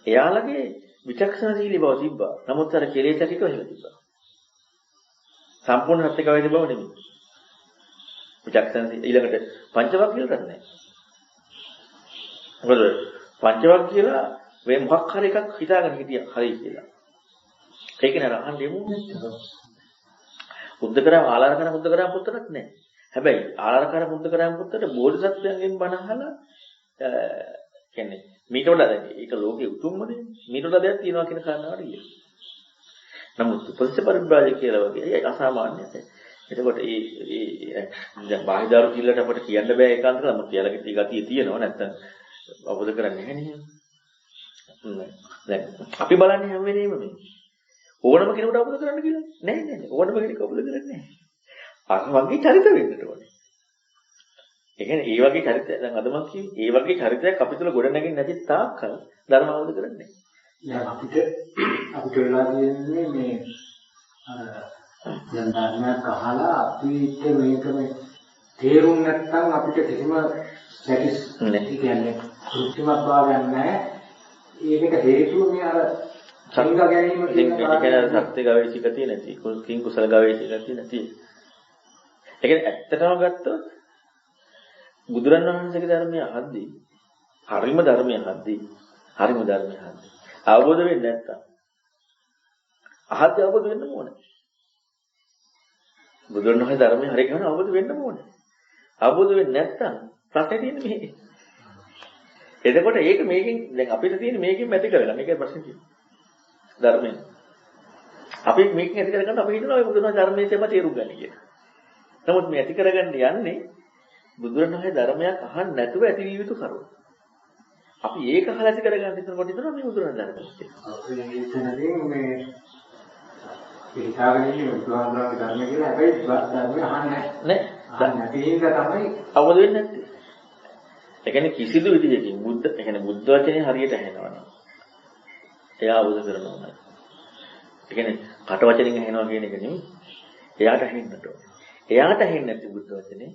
එයාලගේ විචක්ෂණශීලී බව තිබ්බා. නමුත් අර කෙලෙස් ඇතිකව එහෙම තිබ්බා. සම්පූර්ණ සත්‍ය කවයිද බව නෙමෙයි. විචක්ෂණ ඊළඟට පංචවක් කියලා නැහැ. මොකද පංචවක් කියලා මේ මොකක් හරි එකක් හිතාගෙන හිටියා හරි කියලා. ඒක නේද අහන්නේ මොකද? බුද්ධකරම ආලාරකරම බුද්ධකරම පුත්‍රත් නැහැ. හැබැයි ආලාරකරම බුද්ධකරම පුත්‍රට බෝධිසත්වයන්ගෙන් බණ අහලා කියන්නේ මීට වඩා දැන් ඒක ලෝකේ උතුම්මනේ. මීට වඩා දෙයක් තියෙනවා කියන කාරණාවට ගියා. නමුත් උපදේශ පරිබ්‍රාජක කියලා වගේ අසාමාන්‍යයි. එතකොට දැන් බාහිදාරු කිල්ලට අපිට කියන්න බෑ ඒකාන්තව. නමුත් යාලගේ ගතිය තියෙනවා නැත්තම් අවබෝධ කරන්නේ නැහැ නේද? දැන් අපි බලන්නේ හැම වෙලේම මේ ඕනම කෙනෙකුට අවබෝධ කරන්න කියලා නෑ. ඕනම කෙනෙක් අවබෝධ කරන්නේ නැහැ. අර වගේ චරිත වෙන්නට ඕනේ. ඒ කියන්නේ ඒ වගේ චරිතයක් දැන් අද මම කිව්වේ ඒ වගේ චරිතයක් අපි තුල ගොඩ නැගෙන්නේ නැති තාක්කල් ධර්ම අවබෝධ කරන්නේ නැහැ. අපිට වෙලා තියෙන්නේ මේ දැන් ධර්මයක් අහලා අපිට මේක මේ තේරුම් නැත්නම් අපිට කිසිම සැටිස් කියන්නේ කෘත්‍රිමක් භාවයක් නැහැ. ඒකට හේතුව මේ අර සංග ගැනීම කියන කාරණා සත්‍ය ගවේෂී ගතිය නැති. කිං කුසල ගවේෂී ගතිය නැති. ඒ කියන්නේ ඇත්තටම ගත්තොත් බුදුරණවහන්සේගේ ධර්මය අහද්දී හරිම ධර්මය අහද්දී අවබෝධ වෙන්නේ නැත්තම් අහද්දී අවබෝධ වෙන්න ඕනේ. බුදුරණවහන්සේ ධර්මය හරිය කරන අවබෝධ වෙන්න ඕනේ. අවබෝධ වෙන්නේ නැත්තම් ප්‍රශ්නේ තියෙන්නේ මේකේ. එතකොට ඒක මේකෙන් දැන් අපිට තියෙන්නේ මේකෙන් ඇති කරගන්න. මේකේ ප්‍රශ්නේ තියෙන්නේ. ධර්මයෙන්. අපි මේකෙන් ඇති කරගන්න අපි හිතනවා ඔය බුදුරණවහන්සේ ධර්මයේ තේම තේරුම් ගන්න කියලා. නමුත් මේ ඇති කරගන්න යන්නේ බුදුරණවහන්සේ ධර්මයක් අහන්න නැතුව ඇති විය යුතු කරුණ. අපි ඒක අහලා ඇති කරගන්න හිතනකොට හිතනවා මේ බුදුරණවහන්සේ ධර්මයක් කියලා. අපි හිතනදී මේ හිතාගෙන ඉන්නේ බුදුහාමුදුරන්ගේ ධර්මය කියලා හැබැයි ධර්මය අහන්නේ නැහැ. නැති එක තමයි අවබෝධ වෙන්නේ නැත්තේ. ඒ කියන්නේ කිසිදු විදිහකින් බුද්ධ වචනේ හරියට ඇහෙනවනම් එයා අවබෝධ කරනවා නේද? ඒ කියන්නේ කට වචනෙන් ඇහෙනවා කියන එක නෙමෙයි. එයාට ඇහෙන්නට ඕනේ. එයාට ඇහෙන්නේ නැති බුද්ධ වචනේ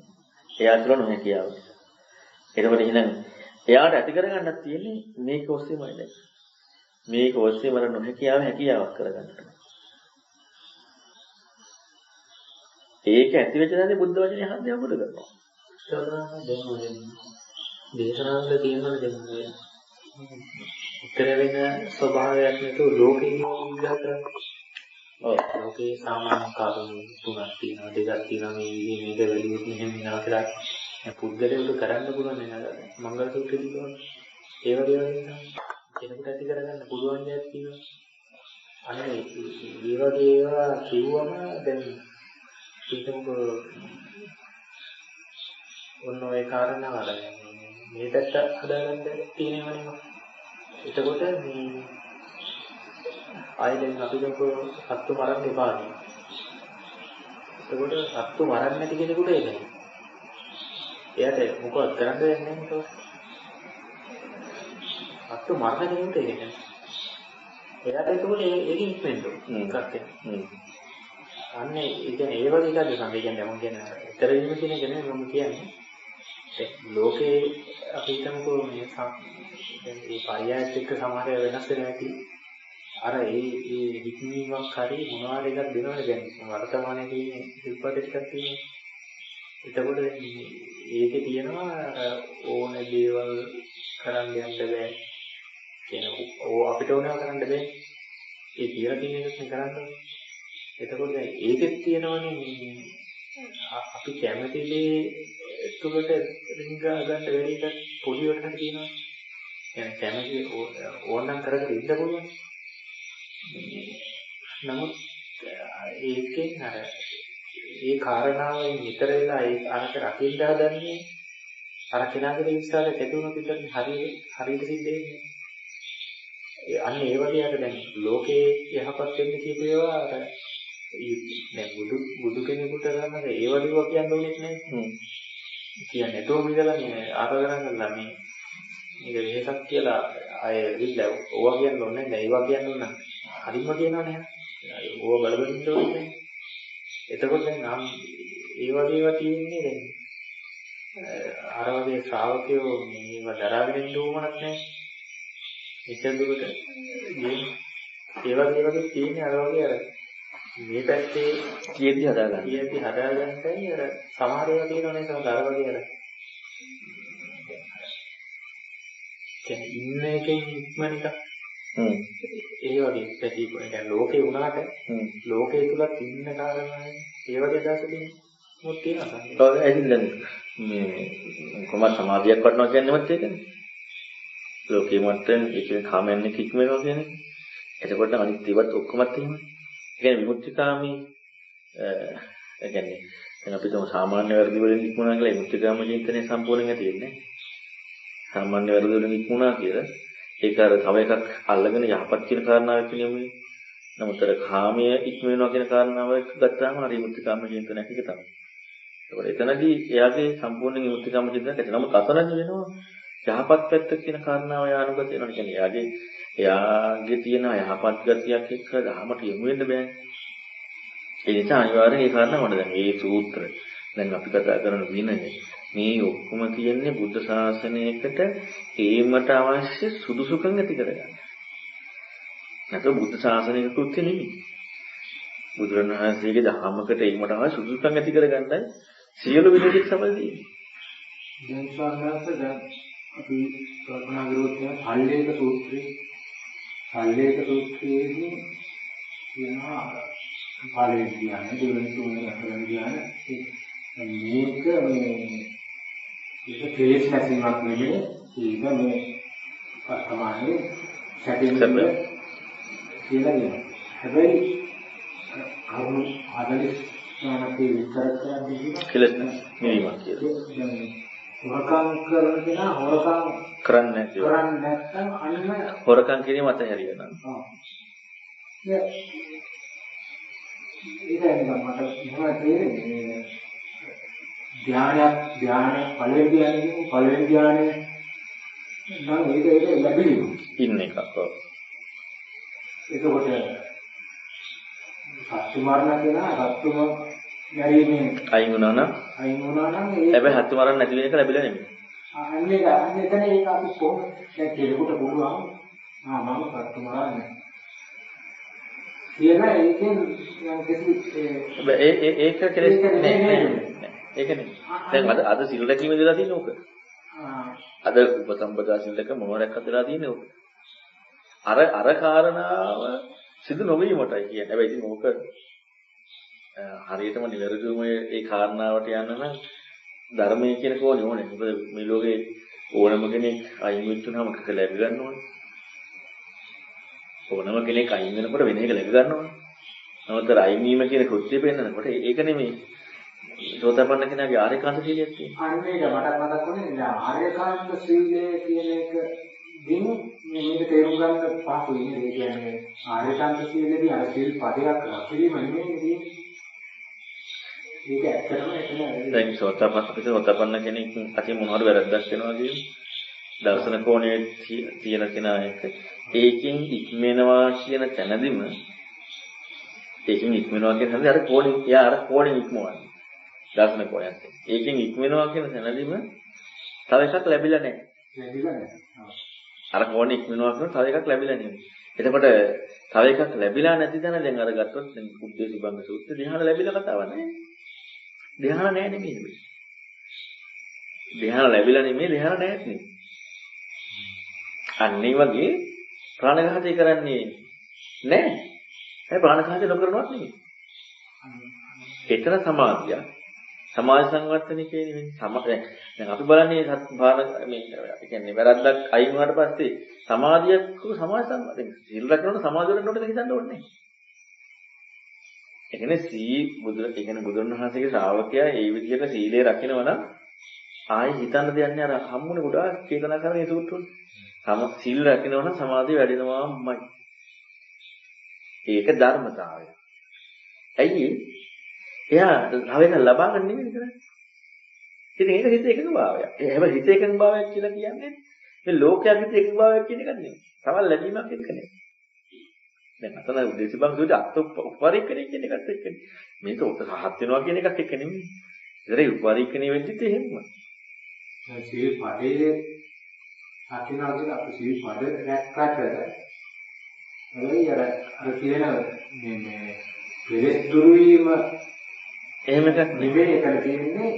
එයා තුළ නොහැකියාව. එතකොට එහෙනම් එයාට ඇති කරගන්නත් තියෙන්නේ මේක ඔස්සේමයි දැන්. මේක ඔස්සේම හැකියාවක් කරගන්නට. ඒක ඇති වෙච්ච දැනේ බුද්ධ වචනේ අහද්දී අවබෝධ කරනවා. දැන් ඔය දේශනාවල තියෙනවා දැන් ඔය උත්තර වෙන ස්වභාවයක් නැතුව ලෝකෙ ඉඳලා කරන්නේ. ඔව් ලෝකේ සාමාන්‍ය කාරණා තුනක් තියෙනවා දෙකක් තියෙනවා මේ විදිහේ මේක වැලියුත් මෙහෙම ඉනවා කියලා පුද්ගලයෙකුට කරන්න පුළුවන් නේද මංගල සූත්‍රයේදී කියනවා ඒ වගේ කෙනෙකුට ඇති කරගන්න පුළුවන් දෙයක් තියෙනවා අනේ ඒ වගේ ඒවා කිව්වම දැන් ඒකම ඔන්න ඔය කාරණා වල මේ පැත්ත හදාගන්න තියෙනවනේ එතකොට මේ ආයෙත් අපි කියපු සත්තු මරන්න එපා නේ. එතකොට සත්තු මරන්න නැති කෙනෙකුට ඒක නේ. එයාට මොකවත් කරන්න දෙන්නේ නැහැ නේද? සත්තු මරන්න කෙනෙකුට ඒක නේ. එයාට එතකොට ඒක ඉක්මෙන්න ඕනේ. අන්නේ ඒ කියන්නේ ඒ වගේ එකක් තමයි කියන්නේ මම කියන්නේ උත්තර වීම කියන එක නෙමෙයි මම කියන්නේ. ලෝකේ අපි හිතමුකෝ මේ දැන් මේ පරියායත් එක්ක සමහර වෙනස් වෙනවා ඇති. අර ඒ හික්මීමක් හරි මොනවාද එකක් දෙනවනේ දැන් වර්තමානයේ තියෙන සිල්පද ටිකක් තියෙනවා. එතකොට ඒකේ තියෙනවා ඕන දේවල් කරන්න යන්න බෑ. කියන අපිට ඕනව කරන්න බෑ. ඒ කියලා තියෙන එකක් නේ කරන්න ඕනේ. එතකොට ඒකෙත් තියෙනවනේ අපි කැමති දේ තුකට රිංගා ගන්න බැරි එකක් පොඩි වටකට තියෙනවා. يعني කැමති ඕනනම් කරගෙන ඉන්න පුළුවන්. නමුත් ඒකෙන් අර ඒ කාරණාවෙන් විතර වෙලා ඒ අරක රකින්න හදන්නේ අර කෙනාගේ විශ්වාසය කැටුණොත් විතරනේ හරියට සිද්ධ වෙන්නේ. අන්න ඒ වගේ අර දැන් ලෝකේ යහපත් වෙන්න කියපු ඒවා අර දැන් බුදු කෙනෙකුට ගන්න ඒ වගේ කියන්න ඕනෙත් නැහැ. කියන්නේ තෝ මිදලා ආරාධනා කරලා මේක වෙහසක් කියලා අය විල්ලා ඕවා කියන්න ඕනේ නැහැ. ඒවා කියන්න ඕන නම් හරිම කියනවනේ. ඕවා බලබලින්න ඕනේ. එතකොට දැන් ඒ වගේ ඒවා තියෙන්නේ දැන් අර වගේ ශ්‍රාවකයෝ මේව දරාගෙන ඉන්න ඕමනක් නැහැ. එච්චරදුරට ඒ වගේ තියෙන්නේ අර වගේ අර මේ පැත්තේ කීයේදී හදාගන්නයි අර සමහර ඒවා තියෙනවනේ සමහර වගේ අර කියන්නේ ඉන්න එකෙන් ඉක්මනට ඒ වගේ පැතිපොන කියන්නේ ලෝකේ වුණාට ලෝකේ තුලත් ඉන්න කාරණායි ඒ වගේ දවසකින් මොකද තියෙනවා ඔව් ඇහිල්ලන්නේ මේ කොහොමද සමාධියක් වටනවා කියන්නේවත් ඒකනේ ලෝකේ මත්තෙන් ඒක කාමයන් කික් වෙනවා කියන්නේ එතකොට අනිත් ඒවත් ඔක්කොමත් එහෙමයි ඒ කියන්නේ විමුක්තිකාමී ඒ කියන්නේ දැන් අපි තම සාමාන්‍ය වර්ධි වලින් ඉක්මනවා කියලා විමුක්තිකාම චින්තනය සම්පූර්ණයෙන් ඇති වෙන්නේ සාමාන්‍ය වර්ධි වලින් ඉක්මුණා කියලා ඒක අර තව එකක් අල්ලගෙන යහපත් කියන කාරණාවක් නෙමෙයි. නමුත් අර කාමයේ ඉක්ම වෙනවා කියන කාරණාව ගත්තාම හරි විමුක්තිකාම චින්තනයක් එක තමයි. ඒකට එතනදී එයාගේ සම්පූර්ණ විමුක්තිකාම චින්තනයක් ඇති. නමුත් අතනදි වෙනවා යහපත් පැත්ත කියන කාරණාව යානුගත වෙනවා. කියන්නේ එයාගේ තියෙන යහපත් ගතියක් එක්ක ධර්මයට යොමු වෙන්න බෑනේ. ඒ නිසා අනිවාර්යෙන් ඒ කාරණාව වඩ දැන් මේ සූත්‍ර දැන් අපි කතා කරන විනය මේ ඔක්කොම කියන්නේ බුද්ධ ශාසනයකට ඒමට අවශ්‍ය සුදුසුකම් ඇති කරගන්න. නැත්නම් බුද්ධ ශාසනයක කෘත්‍ය නෙමෙයි. බුදුරණවහන්සේගේ ධර්මයකට ඒමට අවශ්‍ය සුදුසුකම් ඇති කරගන්නයි සියලු විනයක සමල් දෙන්නේ. දැන් ස්වාමීනාත් දැන් අපි කල්පනා කරුවොත් පල්ලේක සූත්‍රයේදී කියනවා පළවෙනි ධ්‍යාන, දෙවෙනි තුන්වෙනි හතරවෙනි ධ්‍යාන මේක ඒක කෙලෙස් නැතිවක් නෙමෙයි. ඒක මේ වර්තමානයේ සැටින් කියලා කියනවා. හැබැයි කරුණු 40 ගණනක විස්තර කරන්නේ කෙලෙස් නෙමෙයි කියලා. හොරකම් කරන කෙනා හොරකම් කරන්නේ නැත්නම් අන්න හොරකම් කිරීම අතහැරියනවා. ඒක මට එහෙම තේරෙන්නේ ධ්‍යාන පළවෙනි ධ්‍යානෙ නම් ඒක ලැබෙන්නේ ඉන්න එකක්. ඔව්. එතකොට සත්තු මරණ කෙනා සත්තුම මැරීමෙන් අයින් වුණා නම් හැබැයි හත්තු මරන්න නැති වෙන එක ලැබිලා නෙමෙයි. අන්න එතන ඒක අපි කොහොමද දැන් කෙනෙකුට පුළුවන් මම සත්තු මරන්නේ කියන එකෙන් යම් කිසි ඒක කෙලෙස් නෑ. ඒක නෙමෙයි. දැන් අද සිල් රැකීම දලා තියෙන ඕක. අද උපසම්පදා සිල් රැක මොනවාක් හදලා තියෙන්නේ ඕක. අර කාරණාව සිදු නොවීමටයි කියන්නේ. හැබැයි ඉතින් ඕක හරියටම නිවැරදිවම ඒ කාරණාවට යන්න නම් ධර්මයේ කියන කෝණේ ඕනේ. මොකද මේ ලෝකේ ඕනම කෙනෙක් අයින් වෙච්චුනම මොකද ලැබ ගන්න ඕනේ. ඕනම කෙනෙක් අයින් වෙනකොට වෙන එක ලැබ ගන්න ඕනේ. නමුත් අයින් වීම කියන කෘත්‍ය පෙන්නනකොට ඒක නෙමෙයි. සෝතපන්න කෙනාගේ ආර්යකාන්ත සීලයක් තියෙනවා. අන්න ඒක මට මතක් වුණේ ආර්යකාන්ත සීලය කියන එක දින මේක තේරුම් ගන්න පහසුයි නේද? ඒ කියන්නේ ආර්යකාන්ත සීලෙදී අර සීල් පදයක් රැකීම නෙමෙයි. ඒක ඇත්තටම එතන දැන් සෝතපන්න කෙනෙක් අතින් මොනවාරි වැරද්දක් වෙනවා කියන්නේ දර්ශන කෝණයේ තියෙන කෙනා එක ඒකෙන් ඉක්මනවා කියන තැනදීම ඒකෙන් ඉක්මනවා කියන හැම අර කෝණේ එයා අර කෝණේ ඉක්මවන්නේ දර්ශන කෝණයක්. ඒකෙන් ඉක්මනවා කියන තැනදීම තව එකක් ලැබිලා නැහැ. අර කෝණේ ඉක්මනවා කියන තව එකක් ලැබිලා නෙමෙයි. එතකොට තව එකක් ලැබිලා නැති තැන දැන් අර ගත්තොත් දැන් උද්දේශිබංග සූත්‍රය ධ්‍යාන ලැබිලා කතාවක් නැහැ. ධ්‍යාන නැහැ නෙමෙයි. ධ්‍යාන ලැබිලා නෙමෙයි ධ්‍යාන නැහැ නෙමෙයි. අන්නේ වගේ ප්‍රාණඝාතය කරන්නේ නැහැ. ඒ ප්‍රාණඝාතය නොකරනවත් නෙමෙයි. එතන සමාධිය. සමාජ සංවර්ධනය කියන්නේ දැන් අපි බලන්නේ මේ කියන්නේ වැරද්දක් අයින් වුණාට පස්සේ සමාධියක් සමාජ සංවර්ධනය. සිල් රැකනකොට සමාධියට නෝටද හිතන්න ඕනේ නැහැ. ඒ කියන්නේ බුදුරණවහන්සේගේ ශ්‍රාවකයා ඒ විදිහට සීලය රකිනවා නම් ආයෙ හිතන්න දෙයක් නෑ. අර හම්බුනේ ගොඩාක් චේතනා කරන ඒ සූත්‍රවල. සීල් රකිනවා නම් සමාධිය වැඩෙනවාමයි. ඒක ධර්මතාවය. ඇයි එයා තව එක ලබා ගන්න නෙමෙයි කරන්නේ. ඉතින් ඒක හිත එකඟ භාවයක්. හැබැයි හිත එකඟ භාවයක් කියලා කියන්නේ මේ ලෝකයක් හිත එකඟ භාවයක් කියන එක නෙමෙයි. තවල් ලැබීමක් එක නෙමෙයි. දැන් අතන උදේසිබං සුදු උපරික්කණය කියන එකත් එක්කනේ. මේක උත සහත් වෙනවා කියන එකත් එක්ක නෙමෙයි. ඒතරේ උපරික්කණය වෙද්දිත් එහෙම. සීල් පදයේ අකිනාගේ අපි සීල් පද රැක්කට හැබැයි අර කියන මේ කෙලෙස් දුරු වීම එහෙම එකක් නෙමෙයි එතන තියෙන්නේ.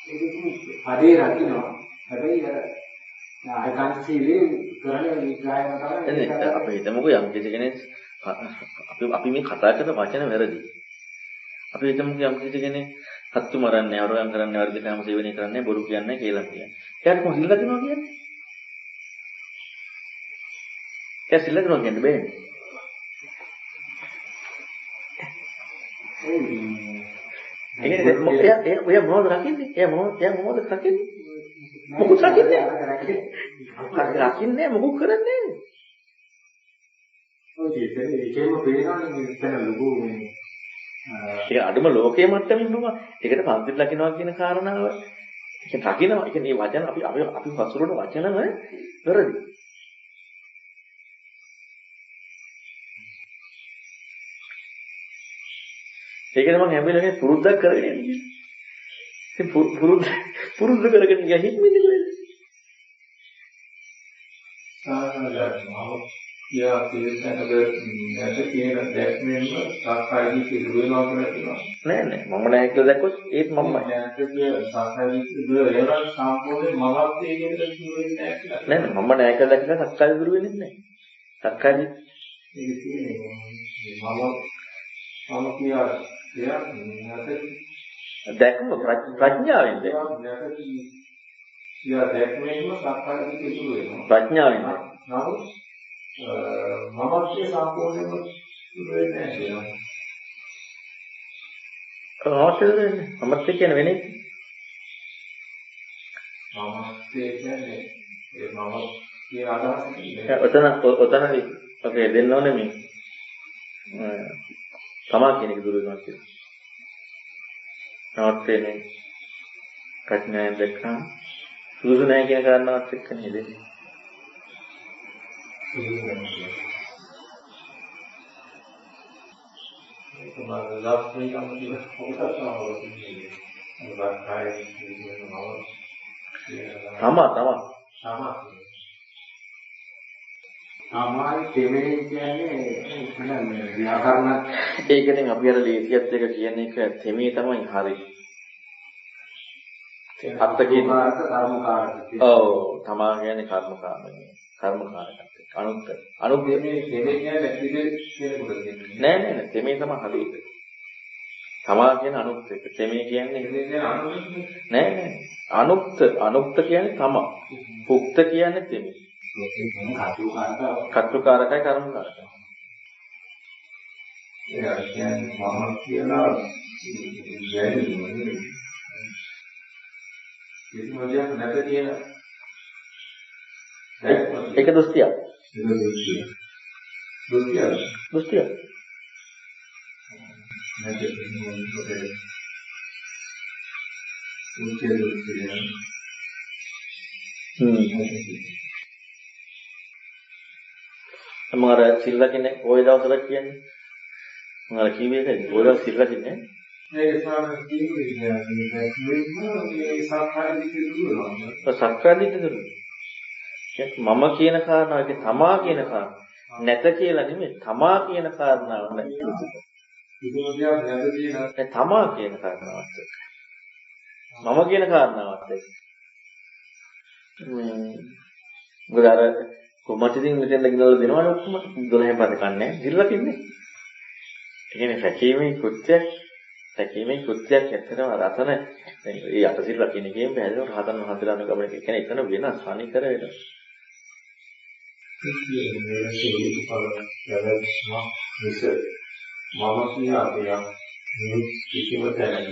ඒක ඉතින් පදේ රකින්නවා. හැබැයි අර ආයකාන්ත සීලේ කරන විග්‍රහයම තමයි. අපි හිතමුකෝ යම් කෙනෙක් අපි මේ කතා කරන වචන වැරදි. අපි හිතමුකෝ යම් කෙනෙක් හත්තු මරන්නේ, අරයන් කරන්නේ, වර්ධ කාම සේවනය කරන්නේ, බොරු කියන්නේ කියලා කියන්නේ. එයාට කොහොමද සිල් රකින්නවා කියන්නේ? එයා සිල් රකින්නවා කියන්නේ බෑනේ. එයා මොනවද රකින්නේ? එයා මොනවද රකින්නේ? මොකද රකින්නේ? රකින්නේ මොකක් කරන්නේ? ඔය ඒකේම පේනවනේ මෙතන ලොකු මේ ඒක අඩුම ලෝකයේ මට්ටමින් නම ඒකට පන්තිල් ලකිනවා කියන කාරණාව ඒක රකින්නවා. ඒ කියන්නේ මේ වචන අපි වසුරන වචනම වැරදි. ඒකනේ මම හැම වෙලේම පුරුද්දක් කරගෙන යන්නේ. ඉතින් පුරුද්ද කරගෙන ගියා හික්මන්නේ කොහෙද? යා තේරෙන්නද නැත කියන දැක්මෙන්ම සාකාරී සිදු වෙනවා කියලා කියනවා. නෑ නෑ මම නැහැ කියලා දැක්කොත් ඒත් මමයි. නැත කියන සාකාරී සිදු වෙනවා සම්පූර්ණ මමත්වයේ කියන එක කියන්නේ නැහැ කියලා. නෑ නෑ මම නැහැ කියලා දැක්කම සක්කාය දුරු වෙන්නේ නැහැ. සක්කාය ඒක කියන්නේ මම කියා දැක්ම ප්‍රඥාවෙන්ද? යා දැක්මෙන්ම සාකාරී සිදු වෙනවා. ප්‍රඥාවෙන්ද? නමුත් මමත්වයේ සම්පූර්ණයෙන්ම සිදු වෙන්නේ නැහැ කියනවා. මමත් කියන්නේ වෙන්නේ මමත්වයේ කියන්නේ ඒ මම කියන අදහස ඔතනදී ඔකේ දෙන්න ඕනේ මේ තමා කියන එක දුරු වෙනවා කියලා. නවත් වෙන්නේ ප්‍රඥාවෙන් දැක්කම සුදුසු නැහැ කියන කාරණාවත් එක්ක නේද? තමා තමයි තෙමේ කියන්නේ ව්‍යාකරණ ඒකෙන් අපි අර ලේසියත් එක කියන එක තෙමේ තමයි හරි. අත්ත කියන කර්මකාරක. ඔව් තමා කියන්නේ කර්මකාරකත් අනුත් මේ තෙමේ කියන්නේ කෙනෙකුට කියන්නේ නෑ තෙමේ තමයි හරි. තමා කියන්නේ අනුත් එක. තෙමේ කියන්නේ නෑ අනුක්ත කියන්නේ තමා. පුක්ත කියන්නේ තෙමේ. කර්තෘකාරකයි කර්මකාරකයි. ඒ කියන්නේ මම කියලා කිසිම නැත කියන ඒක දෘෂ්ටියක්. දෘෂ්ටියක්. අමාර සිල්ලා කෙනෙක් ওই දවස්වල කියන්නේ මම අර කිව්වේ ඒකයි. ওই දවස් සිල්ලා කියන්නේ මේක සාමාන්‍ය කියන්නේ මේ සක්කාය දිට්ඨිය දුරු වෙනවා. සක්කාය දිට්ඨිය දුරු වෙනවා. මම කියන කාරණාව ඒක තමා කියන කාරණාව. නැත කියලා නෙමෙයි තමා කියන කාරණාව නේ. තමා කියන කාරණාවත් එක්ක. මම කියන කාරණාවත් එක්ක. මොකද අර කොහොමද ඉතින් මෙතෙන් ගිනවල දෙනවනේ ඔක්කොම 12 පද කන්නේ දිල්ලා තින්නේ. ඒ කියන්නේ සැකීමේ කෘත්‍යයක් ඇත්තටම රතන ඒ අටසිල්ලා කියන එකෙන් බැලුවොත් රහතන් වහන්සේලාන ගමන කියන්නේ එතන වෙනස් අනිකර වෙනස්. මම කියන්නේ කිසිම තැනක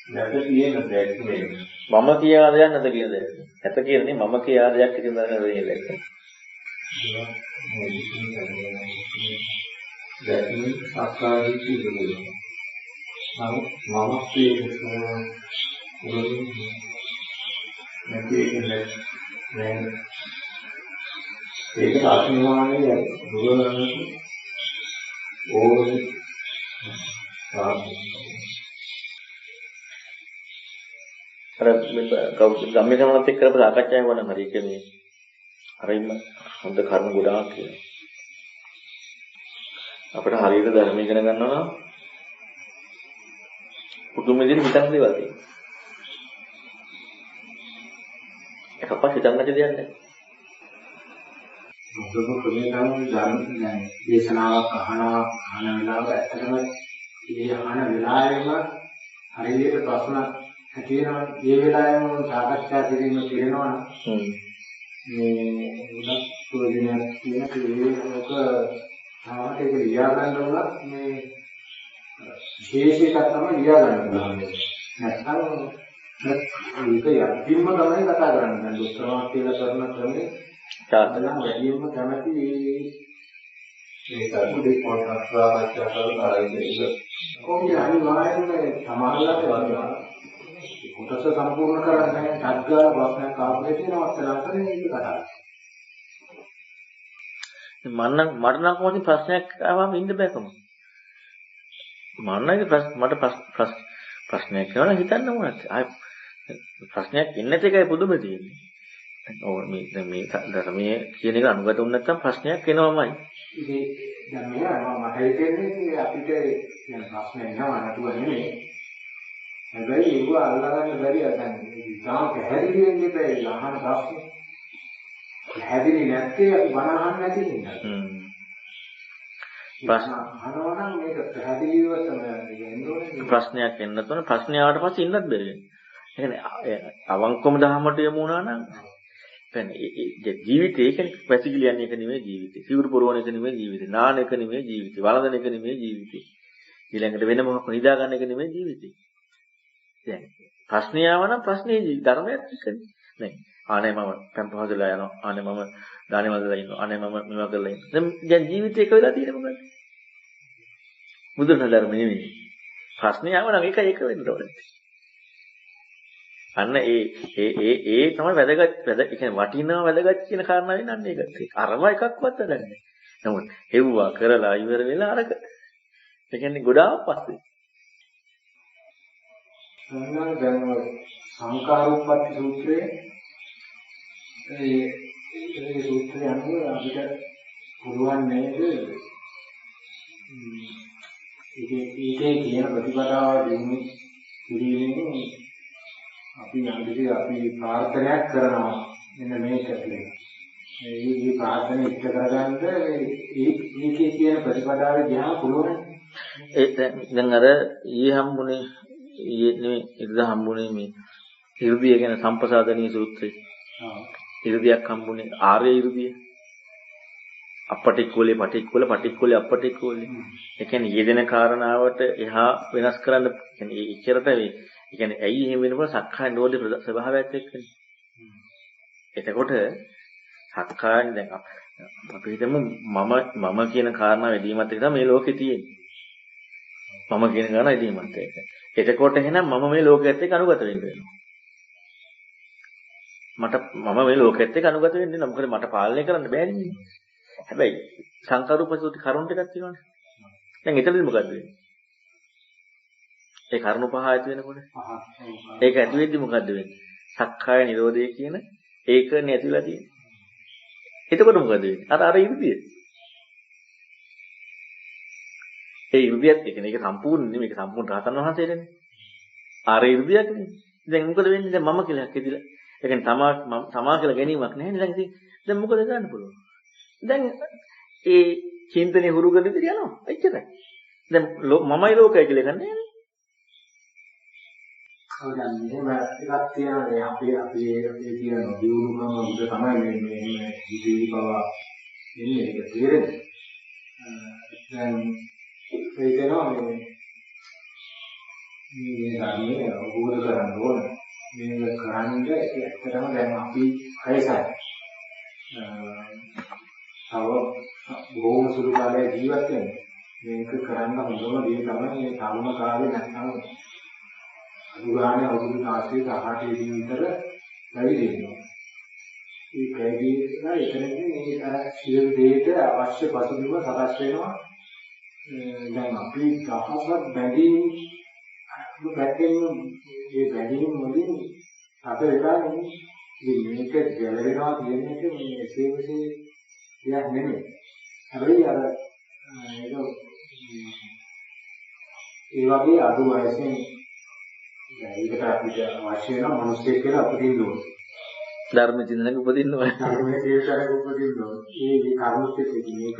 නැත කියන දැක්මේ මම කියා දෙයක් නැත කියන දෙයක්. නැත කියන්නේ මම කියා දෙයක් කිසිම තැනක වෙන්නේ නැහැ. දැක්මේ සක්කාය දිට්ඨිය දුරු වෙනවා. මම කියන්නේ නැති කියන්නේ ඒක අනිවාර්යයෙන් දුරලන්න ඕනේ. අර ගම්මේ සමනත් එක්ක කරපු සාකච්ඡාවක් වුණා හරි කියන්නේ අරින්ම හොඳ කර්ම ගොඩාක් කියලා. අපිට හරියට ධර්ම ඉගෙන ගන්නවා නම් පුදුම විදිහට හිතන්න දේවල් තියෙනවා. එකපස්සේ හිතන්න දෙයක් නැහැ. මොකද කොහේ නම් දේශනාවක් අහන වෙලාවක ඇත්තටම ඒ අහන වෙලාවෙම හරියට ප්‍රශ්න ඇති වෙනවා. ඒ වෙලාවෙම සාකච්ඡා කිරීම පිළිනවා නම් මේ උනත් ප්‍රයෝජනයක් තියෙන ඒක ඒක ලියා ගන්න උනත් මේ විශේෂ එකක් තමයි ලියා ගන්න ඕනේ. නැත්නම් ඒක යටින්ම තමයි කතා කරන්නේ. දැන් දුක්ඛමාත් කියලා කරන ක්‍රමේ සාධන වැඩිම කැමැති ඒක අනුදී පොඩ්ඩක් සාකච්ඡා කරලා ආයේ කොහොමද අනිවාර්යයෙන්ම සමාජලට වදිනවා. කොටස සම්පූර්ණ කරන්නේ සත්‍යය ප්‍රශ්නයක් ආපේ තියෙනවත් නැත්නම් ඒක කතා. මට නම් කොහොමද ප්‍රශ්නයක් ආවම ඉන්න බෑකම. මට ප්‍රශ්නයක් කරනවා හිතන්න ඕනත්. ආය ප්‍රශ්නයක් ඉන්නත් එකයි පුදුම තියෙන්නේ. මේ ධර්මයේ කියන එක අනුගත වුණ නැත්නම් ප්‍රශ්නයක් එනවමයි. ඉතින් දැන් මට හිතෙන්නේ අපිට කියන ප්‍රශ්නයක් නෑ නතුව නෙමෙයි. හැබැයි ඒක අල්ලගන්න බැරි අතන. ඉතාලම පැහැදිලි වෙන්නේ බෑ අහන ප්‍රශ්නේ. පැහැදිලි නැත්තේ අපි බණ අහන්න නැති නිසා. ප්‍රශ්න අහනවා නම් මේක පැහැදිලිව තමයි එන්නේ. ප්‍රශ්නයක් එන්න තොන ප්‍රශ්නේ ආවට පස්සේ ඉන්නත් බැරි වෙනවා. ඒ කියන්නේ අවංකවම දහමට යමු වුණා නම් කියන්නේ ජීවිතේ කියන්නේ පැසිකිලියන් එක නෙමෙයි ජීවිතේ. සිවුරු පුරවන එක නෙමෙයි ජීවිතේ. නාන එක නෙමෙයි ජීවිතේ. වළඳන එක නෙමෙයි ජීවිතේ. ඊළඟට වෙන මොකක් නිදා ගන්න එක නෙමෙයි ජීවිතේ. දැන් ප්‍රශ්නේ ආවනම් ප්‍රශ්නේ ධර්මයක් එක්කනේ. නේ. ආනේ මම පම්පහදලා යනවා. ආනේ මම දානේ වලදලා ඉන්නවා. ආනේ මම මේවා කරලා ඉන්නවා. දැන් ජීවිතේ එක වෙලා තියෙන මොකද? බුදුන් ධර්ම නෙමෙයි. ප්‍රශ්නේ ආවනම් ඒක වෙන්න ඕනේ. අන්න ඒ තමයි වැදගත් ඒ කියන්නේ වටිනා වැදගත් කියන කාරණා වෙන්නේ අන්න ඒකත්. අරම එකක්වත් වැඩක් නැහැ. නමුත් හෙව්වා කරලා ඉවර වෙලා අරක. ඒ කියන්නේ ගොඩාක් පස්සේ. සම්මාන දැන් සංකාරෝපපටි සූත්‍රයේ ඒ සූත්‍රය අනුව අපිට පුළුවන් නේද ඒකේ කියන ප්‍රතිපදාව දෙන්නේ පිළිවෙලින් අපි ප්‍රාර්ථනාවක් කරනවා මෙන්න මේක කියලා. මේ ප්‍රාර්ථනාව ඉෂ්ට කරගන්න ඒකේ කියන ප්‍රතිපදාවේ ගියාම පුළුවන්. දැන් අර ඊයේ හම්බුනේ නෙමෙයි ඉරිදා හම්බුනේ මේ ඉරිදිය කියන සම්පසාදනීය සූත්‍රය. ඉරිදියක් හම්බුනේ ආර්ය ඉරිදිය. අපටික්කුලේ පටික්කුලේ අපටික්කුලේ. ඒ කියන්නේ යෙදෙන කාරණාවට එහා වෙනස් කරන්න කියන්නේ ඉච්චරට ඒ කියන්නේ ඇයි එහෙම වෙනකොට සක්කාය නිරෝධ ස්වභාවයත් එක්කනේ. එතකොට සක්කායන් දැන් අපි හිතමු මම කියන කාරණා වැඩිමත් එක තමයි මේ ලෝකේ තියෙන්නේ. මම කියන කාරණා වැඩිමත් එක. එතකොට එහෙනම් මම මේ ලෝකයේත් එක්ක අනුගත වෙන්න වෙනවා. මම මේ ලෝකෙත් එක්ක අනුගත වෙන්නේ නැහැ. මොකද මට පාලනය කරන්න බෑනේ. හැබැයි සංකල්පසූති කරුණ ටිකක් තියෙනවනේ. දැන් එතනදී මොකද්ද වෙන්නේ? ඒ කරුණ පහ ඇති වෙනකොට ඒක ඇති වෙද්දි මොකද්ද වෙන්නේ? සක්කාය නිරෝධය කියන ඒක නැතිලා තියෙන්නේ. එතකොට මොකද වෙන්නේ? අර ඉර්ධිය. ඒ ඉර්ධියත් කියන්නේ ඒක සම්පූර්ණ නෙමෙයි. මේක සම්පූර්ණ රහතන් වහන්සේටනේ. අර ඉර්ධියක් නේ. දැන් මොකද වෙන්නේ? දැන් මම කියලා හැකියදලා ඒ කියන්නේ තමා කියලා ගැනීමක් නැහැ නේ. දැන් මොකද ගන්න පුළුවන්? දැන් ඒ චින්තනේ හුරු කරන විදිහ යනවා. එච්චරයි. දැන් මමයි ලෝකය කියලා ගන්නේ නැහැ. ඔව් දැන් මෙහෙම එකක් තියෙනවා අපි ඒ කියන දියුණුවම උද තමයි මේ ජීවි බව එන්නේ ඒක තේරෙන්නේ. දැන් ඒ කියනවා මේ ධර්මයේ අවබෝධ කරගන්න ඕන. මේක කරන්නේ ඇත්තටම දැන් අපි හයසයි. තව බොහොම සුළු කාලයක් ජීවත් වෙන්නේ. මේක කරන්න හොඳම දේ තමයි මේ තරුණ කාලේ නැත්නම් අනුගාමී අවුරුදු 18 විතර පැවිදි වෙනවා. මේ පැවිදිලා එතනදී මේ අර සියලු දෙයට අවශ්‍ය පසුබිම සකස් වෙනවා. දැන් අපි දහසක් බැඳීම් මේ බැඳීම් වලින් අත වෙලා මේක ගැලවෙනවා කියන එක මේ එසේ මෙසේ දෙයක් නෙමෙයි. හැබැයි අර ඒ වගේ අඩු වයසෙන් ඒකට අපිට අවශ්‍ය වෙන මිනිස්සෙක් කියලා උපදින්න ඕනේ. ධර්ම චින්තනක උපදින්න ඕනේ. ධර්මයේ තේරුම් උපදින්න ඕනේ. ඒ කර්මොත් එක්ක මේක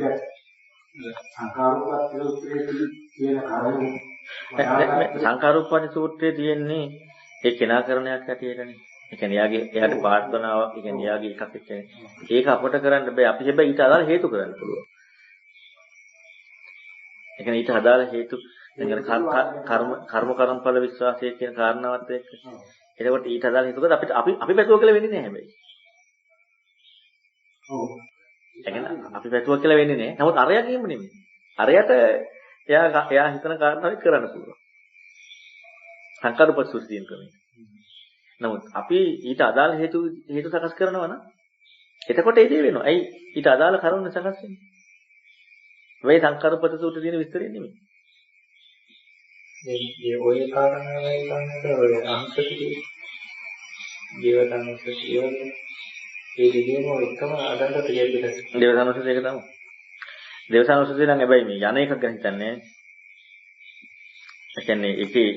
සංකාරෝපපටි සූත්‍රයේ තියෙන කරුණු සංකාරෝපපටි සූත්‍රයේ තියෙන්නේ ඒ කෙනාකරණයක් හැටියටනේ. ඒ කියන්නේ එයාට ප්‍රාර්ථනාවක්, ඒ කියන්නේ එයාගේ එකක් එක්කනේ. ඒක අපට කරන්න බෑ. අපි හැබැයි ඊට අදාළ හේතු කරන්න පුළුවන්. ඒ කියන්නේ ඊට අදාළ හේතු කර්මඵල විශ්වාසය කියන කාරණාවත් එක්ක. එතකොට ඊට අදාළ හේතුකද අපි පැතුව කියලා වෙන්නේ නැහැ හැබැයි. ඔව්. ඒ කියන්නේ අපි පැතුව කියලා වෙන්නේ නැහැ. නමුත් අරයා කියමු නෙමෙයි. අරයට එයා හිතන කාරණාවක් කරන්න පුළුවන්. සංකාරෝපපටි සූත්‍රය තියෙන ක්‍රමය. නමුත් අපි ඊට අදාළ හේතු සකස් කරනවා නම් එතකොට ඒ දේ වෙනවා. ඇයි ඊට අදාළ කරුණ සකස් වෙන්නේ? මේ සංකාරෝපපටි සූත්‍රයේ තියෙන විස්තරය නෙමෙයි. මේ ඔය කාරණාවයි තමයි ඔය අංශකදී ජීවිතංශකදී ඒ දෙකේම එකම අදහස තියෙන්නේ. දේවසනුසුති එක තමයි. දේවසනුසුති නම් හැබැයි මේ යන එකක් ගැන හිතන්නේ නැහැ. ඒ කියන්නේ ඒකේ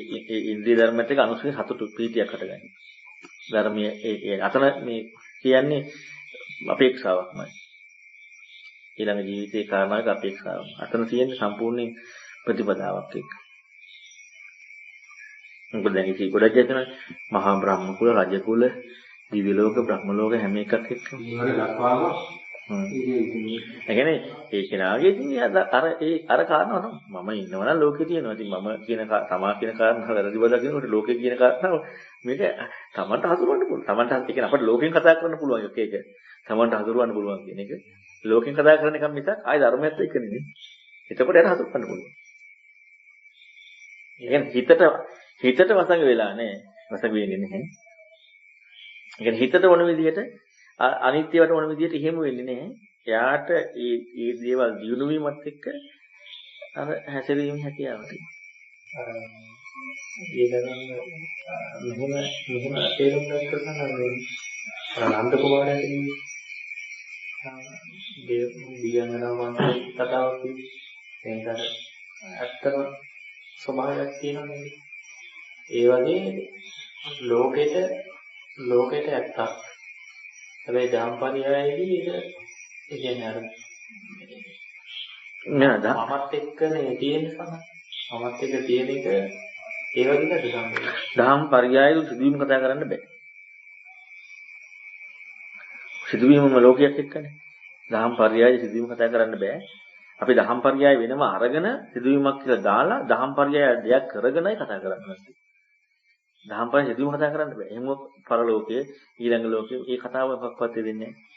ඉන්ද්‍රිය ධර්මයත් එක්ක අනුසය සතුටු ප්‍රීතියක් හටගන්නේ. ධර්මයේ ඒ අතන මේ කියන්නේ අපේක්ෂාවක්මයි. ඊළඟ ජීවිතේ කාරණාවක අපේක්ෂාවක්. අතන තියෙන්නේ සම්පූර්ණ ප්‍රතිපදාවක් එක්ක. මොකද දැන් ඉති ගොඩක් ජයතන මහා බ්‍රහ්ම කුල, රජ කුල, දිව්‍ය ලෝක, බ්‍රහ්ම ලෝක හැම එකක් එක්ක. ඒ කියන්නේ ඒ කෙනාගේ ඉතින් අර කාරණා තමයි. මම ඉන්නවනම් ලෝකේ තියෙනවා. ඉතින් මම කියන තමා කියන කාරණා වැරදි බදා කියනකොට ලෝකේ කියන කාරණා මේක තමන්ට හසුරවන්න පුළුවන්. තමන්ට ඒ කියන්නේ අපිට ලෝකෙන් කතා කරන්න පුළුවන් එක. තමන්ට හසුරවන්න පුළුවන් කියන එක. ලෝකෙන් කතා කරන එක මිසක් ආයි ධර්මයත් එක්ක නෙමෙයි. එතකොට යට හසුරවන්න පුළුවන්. ඒ කියන්නේ හිතට වසඟ වෙලා නැහැ. වසඟ වෙන්නේ නැහැ. ඒ කියන්නේ හිතට වුණ විදිහට අනිත්‍යවට වුණ විදිහට එහෙම වෙන්නේ නැහැ. එයාට ඒ දේවල් දියුණු වීමත් එක්ක අර හැසිරීමේ හැකියාව තියෙනවා. ඒක නම් මෙහෙම තේරුම් ගන්න අනන්ත කුමාරයන්ගේ දිව්‍යංගනාවන්ගේ කතාවක් ඒක ඇත්තම ස්වභාවයක් තියෙනවා නේද? ඒ වගේ ලෝකෙට ඇත්තක්. හැබැයි ධම්පරියයේදී ඒක කියන්නේ අර මමත් එක්කනේ තියෙන සම. මමත් එක්ක තියෙන එක ඒ වගේ නේද සම්මත. ධම්පරියයේ සිදුවීම කතා කරන්න බෑ. සිදුවීමම ලෝකයක් එක්කනේ. ධම්පරියයේ සිදුවීම කතා කරන්න බෑ. අපි ධම්පරියය වෙනම අරගෙන සිදුවීමක් කියලා දාලා ධම්පරියය දෙයක් කරගෙනයි කතා කරන්නේ. ධම්පරිය සිදුවීම කතා කරන්න බෑ. එහෙම පරලෝකයේ ඊළඟ ලෝකයේ මේ කතාව මොකක්වත් දෙන්නේ නැහැ.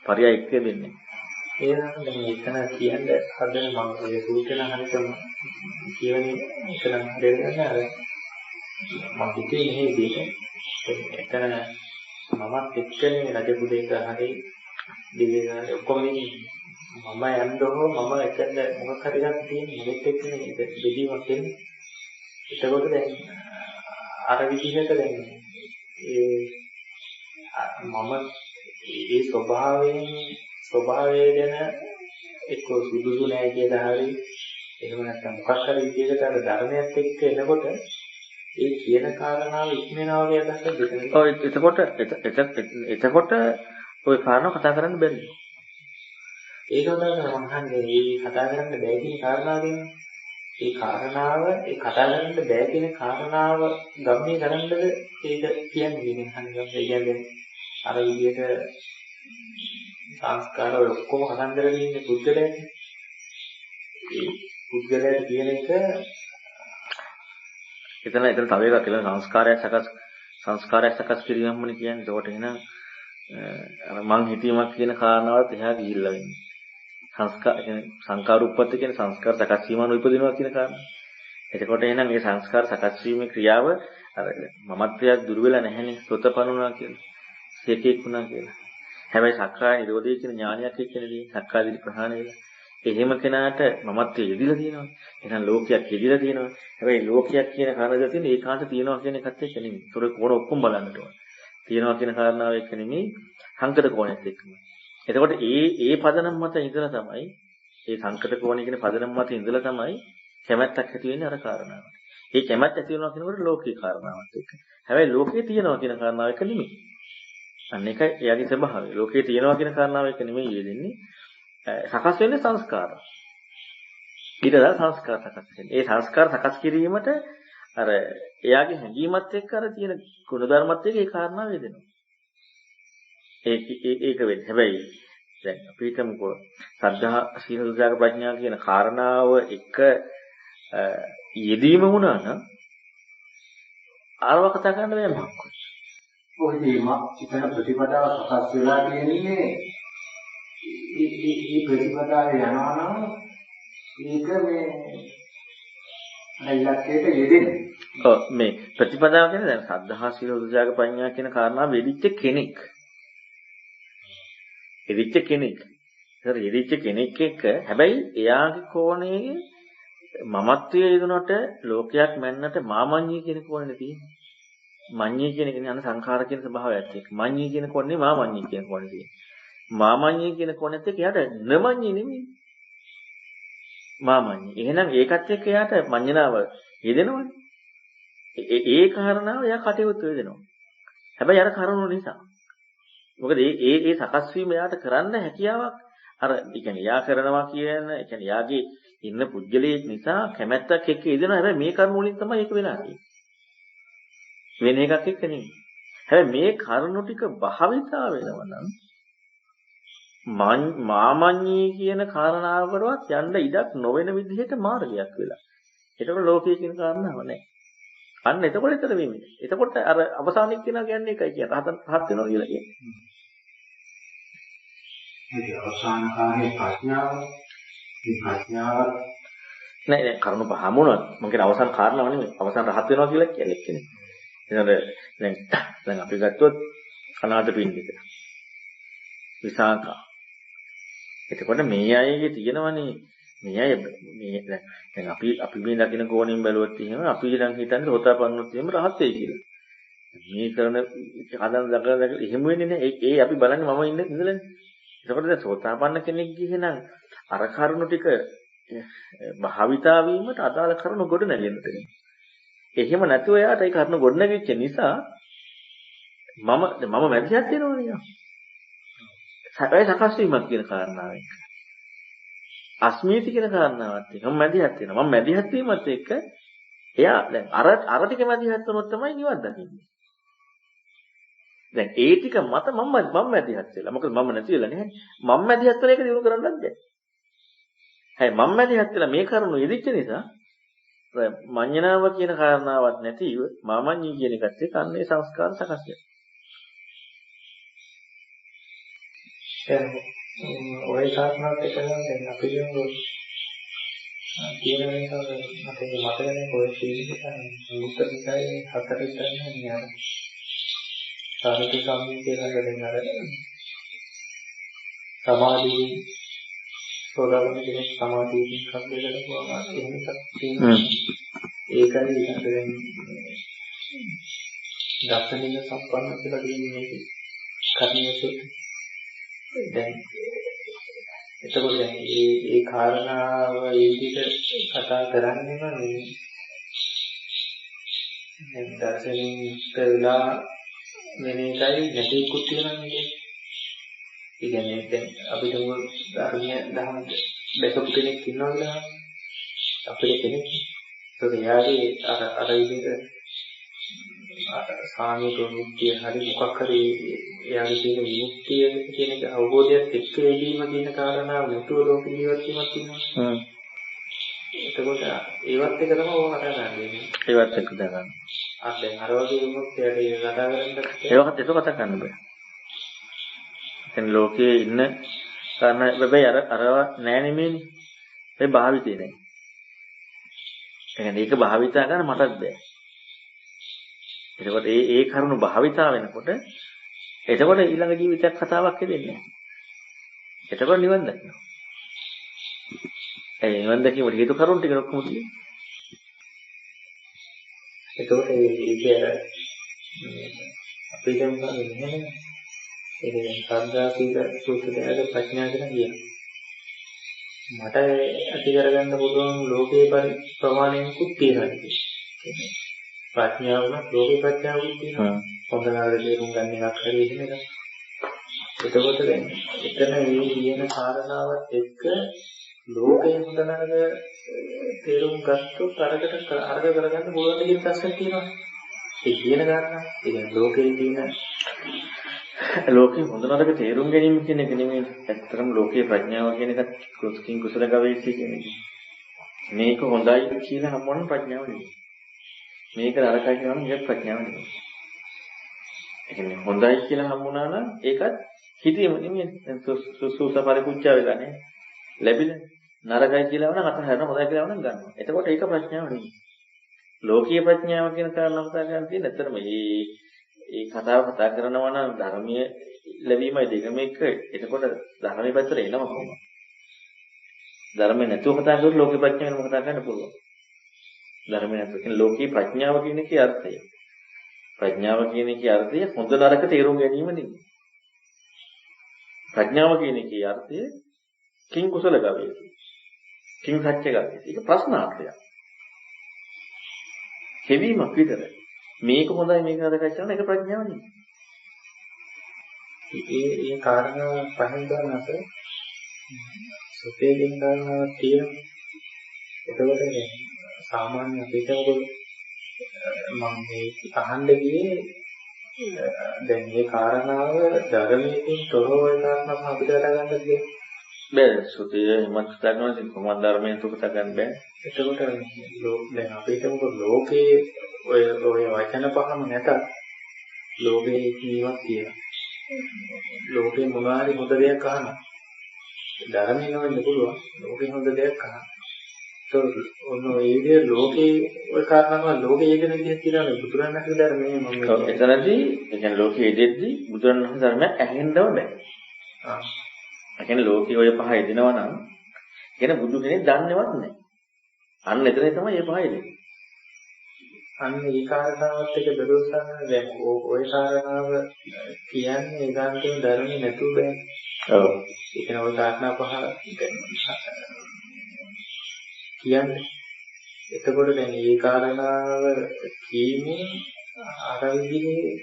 පරියය එක්ක දෙන්නේ. ඒ නම් දැන් එතන කියන්නේ හදන මම ඒ සූත්‍රණ හරියටම කියවනේ එතන දෙන්න අර මම හිතේ මේ විදිහට එතන මමත් එක්කනේ රජ පුදේක හරි දිවිගාන ඔක්කොම මම යන්නෝ මම එතන මොකක් හරි ගන්න තියෙන්නේ මොකෙත් එක්කනේ ඒක බෙදීමක් වෙන්නේ. එතකොට දැන් අර විදිහට දැන් මම ඒ ස්වභාවය ගැන එක්ක සුදුසු නැහැ කියලා හරි එහෙම නැත්නම් මොකක් හරි විදිහකට අර ධර්මයත් එක්ක එනකොට ඒ කියන කාරණාව ඉක්මනවා වගේ අදහසක් දෙතන. ඔව් එතකොට ওই කාරණා කතා කරන්න බැරි. ඒක තමයි මම අහන්නේ මේ කතා කරන්න බෑ කියන කාරණාව ගැන. ඒ කාරණාව ඒ කතා කරන්න බෑ කියන කාරණාව ගම්මේ කරන්නද ඒක කියන්නේ නේ හන්නේ. ඒ කියන්නේ අර විදිහට සංස්කාර ඔක්කොම හදන්න දෙන්නේ පුද්ගලයාට. ඒ පුද්ගලයාට කියන එක එතන තව එකක් කියලා සංස්කාරයක් සකස් කිරීමමනේ කියන්නේ. ඒකට එහෙනම් අර මං හිතීමක් කියන කාරණාවත් එහා ගිහිල්ලා වෙන්නේ. සංස්කාර උප්පත්ති කියන්නේ සංස්කාර සකස් වීමන උපදිනවා කියන කාරණා. එතකොට එහෙනම් මේ සංස්කාර සකස් වීමේ ක්‍රියාව අර මමත්වයක් දුර වෙලා නැහැනේ. සොතපනුණා කියලා. සේකෙක් වුණා කියලා. හැබැයි සක්කාය නිරෝධය කියන ඥානයක් එක්කනේ සක්කායදිලි ප්‍රහාණය වෙලා. එහෙම කෙනාට මමත්වයේ යෙදිලා තියෙනවා. එහෙනම් ලෝකයක් යෙදිලා තියෙනවා. හැබැයි ලෝකයක් කියන කාරණාව තියෙන ඒකාන්ත තියෙනවා කියන එකත් එක්ක නෙමෙයි. ඒතොර කොන ඔක්කොම බලන්නට ඕන. තියෙනවා කියන කාරණාව එක්ක නෙමෙයි සංකත කෝණයත් එක්කම. එතකොට ඒ පදනම් මත ඉඳලා තමයි ඒ සංකත කෝණය කියන පදනම් මත ඉඳලා තමයි කැමැත්තක් ඇති වෙන්නේ අර කාරණාවට. ඒ කැමැත්ත ඇති වෙනවා කියනකොට ලෝකේ කාරණාවත් එක්ක. හැබැයි ලෝකේ තියෙනවා කියන කාරණාව එක නෙමෙයි. අන්න එක එයාගේ ස්වභාවය. ලෝකේ තියෙනවා කියන කාරණාව එක නෙමෙයි යෙදෙන්නේ. සකස් වෙන්නේ සංස්කාර. ඊටදා සංස්කාර සකස් වෙන්නේ. ඒ සංස්කාර සකස් කිරීමට අර එයාගේ හැඟීමත් එක්ක අර තියෙන ගුණධර්මත් එක්ක ඒ කාරණාව යෙදෙනවා. ඒක වෙන්නේ. හැබැයි දැන් අපි හිතමුකෝ සද්ධා සීල සුද්ධාග ප්‍රඥා කියන කාරණාව එක යෙදීම වුණා නම් ආරව කතා කරන්න බෑ මක්ක. ඔය ඉතන ප්‍රතිපදාව සකස් වෙලා කියන්නේ මේ ප්‍රතිපදාවේ යනවා නම් ඒක මේ ඉලක්කයට යෙදෙන්නේ. ඔව් මේ ප්‍රතිපදාව කියන්නේ දැන් සද්ධා සීල සුද්ධාග ප්‍රඥා කියන කාරණාව වෙදිච්ච කෙනෙක්. එදිච්ච කෙනෙක්. ඒතර එදිච්ච කෙනෙක් එක්ක හැබැයි එයාගේ කෝණයේ මමත්වයේ යෙදුනට ලෝකයක් මැන්නට මාමඤ්ඤී කියන කෝණේ තියෙන්නේ. මඤ්ඤී කියන එක නේ සංඛාර කියන ස්වභාවයත් එක්ක. මඤ්ඤී කියන කොන්නේ මාමඤ්ඤී කියන කොන්නේ තියෙන්නේ. මාමඤ්ඤී කියන කොනෙත් එක්ක යාට නමඤ්ඤී නෙමෙයි. මාමඤ්ඤී. එහෙනම් ඒකත් එක්ක යාට මඤ්ඤණාව යෙදෙනවනේ. ඒ කාරණාව යා කටයුතු වෙදෙනවා. හැබැයි අර කරුණු නිසා. මොකද ඒ සකස් වීම යාට කරන්න හැකියාවක් අර ඒ කියන්නේ යා කරනවා කියන ඒ කියන්නේ යාගේ ඉන්න පුජ්‍යලයේ නිසා කැමැත්තක් එක්ක යෙදෙනවා. හැබැයි මේ කරුණු වලින් තමයි ඒක වෙලා තියෙන්නේ. වෙන එකක් එක්ක නෙමෙයි. හැබැයි මේ කරුණු ටික භාවිතා වෙනවා නම් මාමඤ්ඤී කියන කාරණාවකටවත් යන්න ඉඩක් නොවන විදිහට මාර්ගයක් වෙලා. ඒතකොට ලෝකයේ කියන කාරණාව නැහැ. අන්න එතකොට ඊතර වෙන්නේ. එතකොට අර අවසානික කෙනා කියන්නේ ඒකයි කියන්නේ. රහත් වෙනවා කියලා කියන්නේ. ඒ අවසාන කාර්ය ප්‍රඥාව. මේ ප්‍රඥාව නෑ කරුණු පහම වුණා. මම කියන අවසාන කාරණාව නෙමෙයි. අවසාන රහත් වෙනවා කියලා කියන්නේ එක්කනේ. දැන් අපි ගත්තොත් අනාථ පින්ඩික. විසාකා. එතකොට මේ අයගේ තියෙනවනේ මේ අය මේ දැන් අපි මේ දකින්න කෝණයෙන් බැලුවොත් එහෙම අපි ඊළඟ හිතන්නේ සෝතාපන්නොත් එහෙම රහත් වෙයි කියලා. මේ කරන හදන දකලා එහෙම වෙන්නේ නැහැ. ඒ අපි බලන්නේ මම ඉන්නේ ඉඳලානේ. එතකොට දැන් සෝතාපන්න කෙනෙක් ගිහිනම් අර කරුණු ටික භාවිතා වීමට අදාළ කරුණු ගොඩ නැගෙන්න තියෙනවා. එහෙම නැතුව එයාට ඒ කරුණු ගොඩ නැගිච්ච නිසා මම මැදිහත් වෙනවනේ. සැපයි සකස් වීමක් කියන කාරණාවෙන්. අස්මීති කියන කාරණාවත් එක්ක මම මැදිහත් වෙනවා. මම මැදිහත් වීමත් එක්ක එයා දැන් අර ටික මැදිහත් වුණොත් තමයි නිවන් දකින්නේ. දැන් ඒ ටික මත මම මැදිහත් වෙලා. මොකද මම නැති වෙලා නැහැ. මම මැදිහත් වෙලා ඒක දිනු කරන්නත් බැහැ. හැයි මම මැදිහත් වෙලා මේ කරුණු යෙදිච්ච නිසා මඤ්ඤණාව කියන කාරණාවක් නැතිව මාමඤ්ඤී කියන එකත් එක්ක අන්නේ සංස්කාර සකස් වෙනවා. දැන් ඔය කාරණාත් එක්ක දැන් අපි කියමු කියන නිසා මට මතකනේ ඔය සීලෙන් මුත්තර නිසායි හතර ඉස්සන්නේ නෑ. සාමික සම්මිතිය කරගෙන අර සමාධි සෝදාවන කෙනෙක් සමාධියකින් කම්බේකට ගියා එහෙම එකක් තියෙනවා. ඒකයි දැන් දර්ශනික සම්පන්න කියලා කියන්නේ මේක කර්මයේ දැන් එතකොට දැන් ඒ කාරණාව ඒ විදිහට කතා කරන්නේම මේ දර්ශනික වෙලා වෙන එකයි නැතිකුත් තියෙනවා නේද? ඒ කියන්නේ දැන් අපිට ධර්මයේ දහම දැකපු කෙනෙක් ඉන්නවා කියලා අපිට කෙනෙක් ඒක යාගේ අර විදිහට සාමික මුක්තිය හරි මොකක් හරි එයාගේ තියෙන විමුක්තිය කියන එක අවබෝධයක් එක්ක එදීම කියන කාරණාව මුතුව ලෝක ජීවත් වීමක් තියෙනවා. එතකොට ඒවත් එක තමයි ඕක කතා කරන්නේ. ඒවත් එක්ක දාගන්න. දැන් අර වගේ විමුක්තියට කතා කරන්න ඒවත් ඒක කතා කරන්න බෑ. දැන් ලෝකයේ ඉන්න කාරණා හැබැයි අරව නෑ නෙමෙයිනේ. ඒ භාවිතේ නෑ. ඒක භාවිතා කරන්න මටත් බෑ. එතකොට ඒ කරුණු භාවිතා වෙනකොට එතකොට ඊළඟ ජීවිතයක් කතාවක් හදෙන්නේ නැහැ. එතකොට නිවන් දකිනවා. ඒ නිවන් දැකීමට හේතු කරුණු ටික ඔක්කොම තියෙනවා. එතකොට ඒක අපිට මොකද ඒක සද්ධා සීල සූත්‍රයද ප්‍රඥා කියලා කියනවා. මට ඇති කරගන්න පුළුවන් ලෝකේ ප්‍රමාණයකුත් තියෙනවා. ප්‍රඥාවම ලෝකේ ප්‍රඥාවකුත් තියෙනවා. හොඳ නරක තේරුම් ගන්න එකක් හරි එහෙම එකක්. එතකොට දැන් එතන මේ කියන කාරණාවත් එක්ක ලෝකයේ හොඳ නරක තේරුම් ගත්තොත් අරක කරගන්න පුළුවන් කියන ප්‍රශ්නයක් තියෙනවා. ඒ කියන කාරණා ඒ කියන්නේ ලෝකයේ තියෙන ලෝකේ හොඳ නරක තේරුම් ගැනීම කියන එක නෙමෙයි. ඇත්තටම ලෝකයේ ප්‍රඥාව කියන එක කුසල ගවේෂය කියන එක. මේක හොඳයි කියලා හම්බවන ප්‍රඥාව නෙමෙයි. මේක නරකයි කියනවා නම් ඒක ප්‍රඥාව නෙමෙයි. ඒ කියන්නේ හොඳයි කියලා හම්බුණා නම් ඒකත් හිතීම නෙමෙයි. දැන් සුසුස පරිපුච්චා වෙලා නේ. ලැබිලා නරකයි කියලා වුණා අතහැරන හොඳයි කියලා වුණා ගන්නවා. එතකොට ඒක ප්‍රඥාව නෙමෙයි. ලෝකීය ප්‍රඥාව කියන කාරණාව කතා කරන් තියෙන ඇත්තටම මේ කතාව කතා කරනවා නම් ධර්මයේ ලැබීමයි දෙකම එක. එතකොට ධර්මයේ පැත්තට එනවා කොහොමද? ධර්මයේ නැතුව කතා කරලා ලෝකීය ප්‍රඥාව ගැන කතා කරන්න පුළුවන්. ධර්මයේ නැතුව කියන්නේ ලෝකීය ප්‍රඥාව කියන එකේ අර්ථය. ප්‍රඥාව කියන එකේ අර්ථය හොඳ නරක තේරුම් ගැනීම නෙමෙයි. ප්‍රඥාව කියන එකේ අර්ථය කිං කුසල ගවේති. කිං සත්‍ය ගවේති. ඒක ප්‍රශ්නාර්ථයක්. කෙවීමක් විතරයි. මේක හොඳයි මේක නරකයි කියන එක ප්‍රඥාව නෙමෙයි. ඒ කාරණා පහෙන් ගන්න අතර සුපේකින් ගන්නවා තියෙනවා. එතකොට සාමාන්‍ය අපිට මම මේ අහන්න ගියේ දැන් මේ කාරණාව ධර්මයෙන් තොරව කාරණා අපිට ගන්න දෙන්නේ. බෑ සුතිය මත් ගන්නවා කොහොමද ධර්මයෙන් තුක ගන්න බෑ. එතකොට දැන් අපිට ලෝකේ ඔය වචන පහම නැතත් ලෝකේ ජීවත් තියෙනවා. ලෝකේ මොනවාරි හොඳ දෙයක් අහනවා. ධර්මයෙන් වෙන්න පුළුවන්. ලෝකේ හොඳ දෙයක් අහනවා. ඒක ඔන්න ඒ විදිහේ ලෝකේ ඔය කාරණාව ලෝකේ යෙදෙන විදිහක් තියෙනවා. බුදුරණන්ගේ ධර්මයේ මම එතනදී ඒ කියන්නේ ලෝකයේ යෙදෙද්දී බුදුරණන්ගේ ධර්මය ඇහෙන්නව බෑ. ඒ කියන්නේ ලෝකයේ ඔය පහ යෙදෙනවා නම් කියන බුදු කෙනෙක් දන්නේවත් නැහැ. අන්න එතනයි තමයි මේ පහ යෙදෙන්නේ. අන්න ඒ කාරණාවත් එක බෙදවසන දැන් ඔය කාරණාව කියන්නේ ඒකාන්තයෙන් ධර්මයේ නැතුව බෑ. ඔව්. ඒ කියන්නේ ඔය කාරණා පහ කියන්නේ. එතකොට දැන් මේ කාරණාව කීමේ අර විදිහේ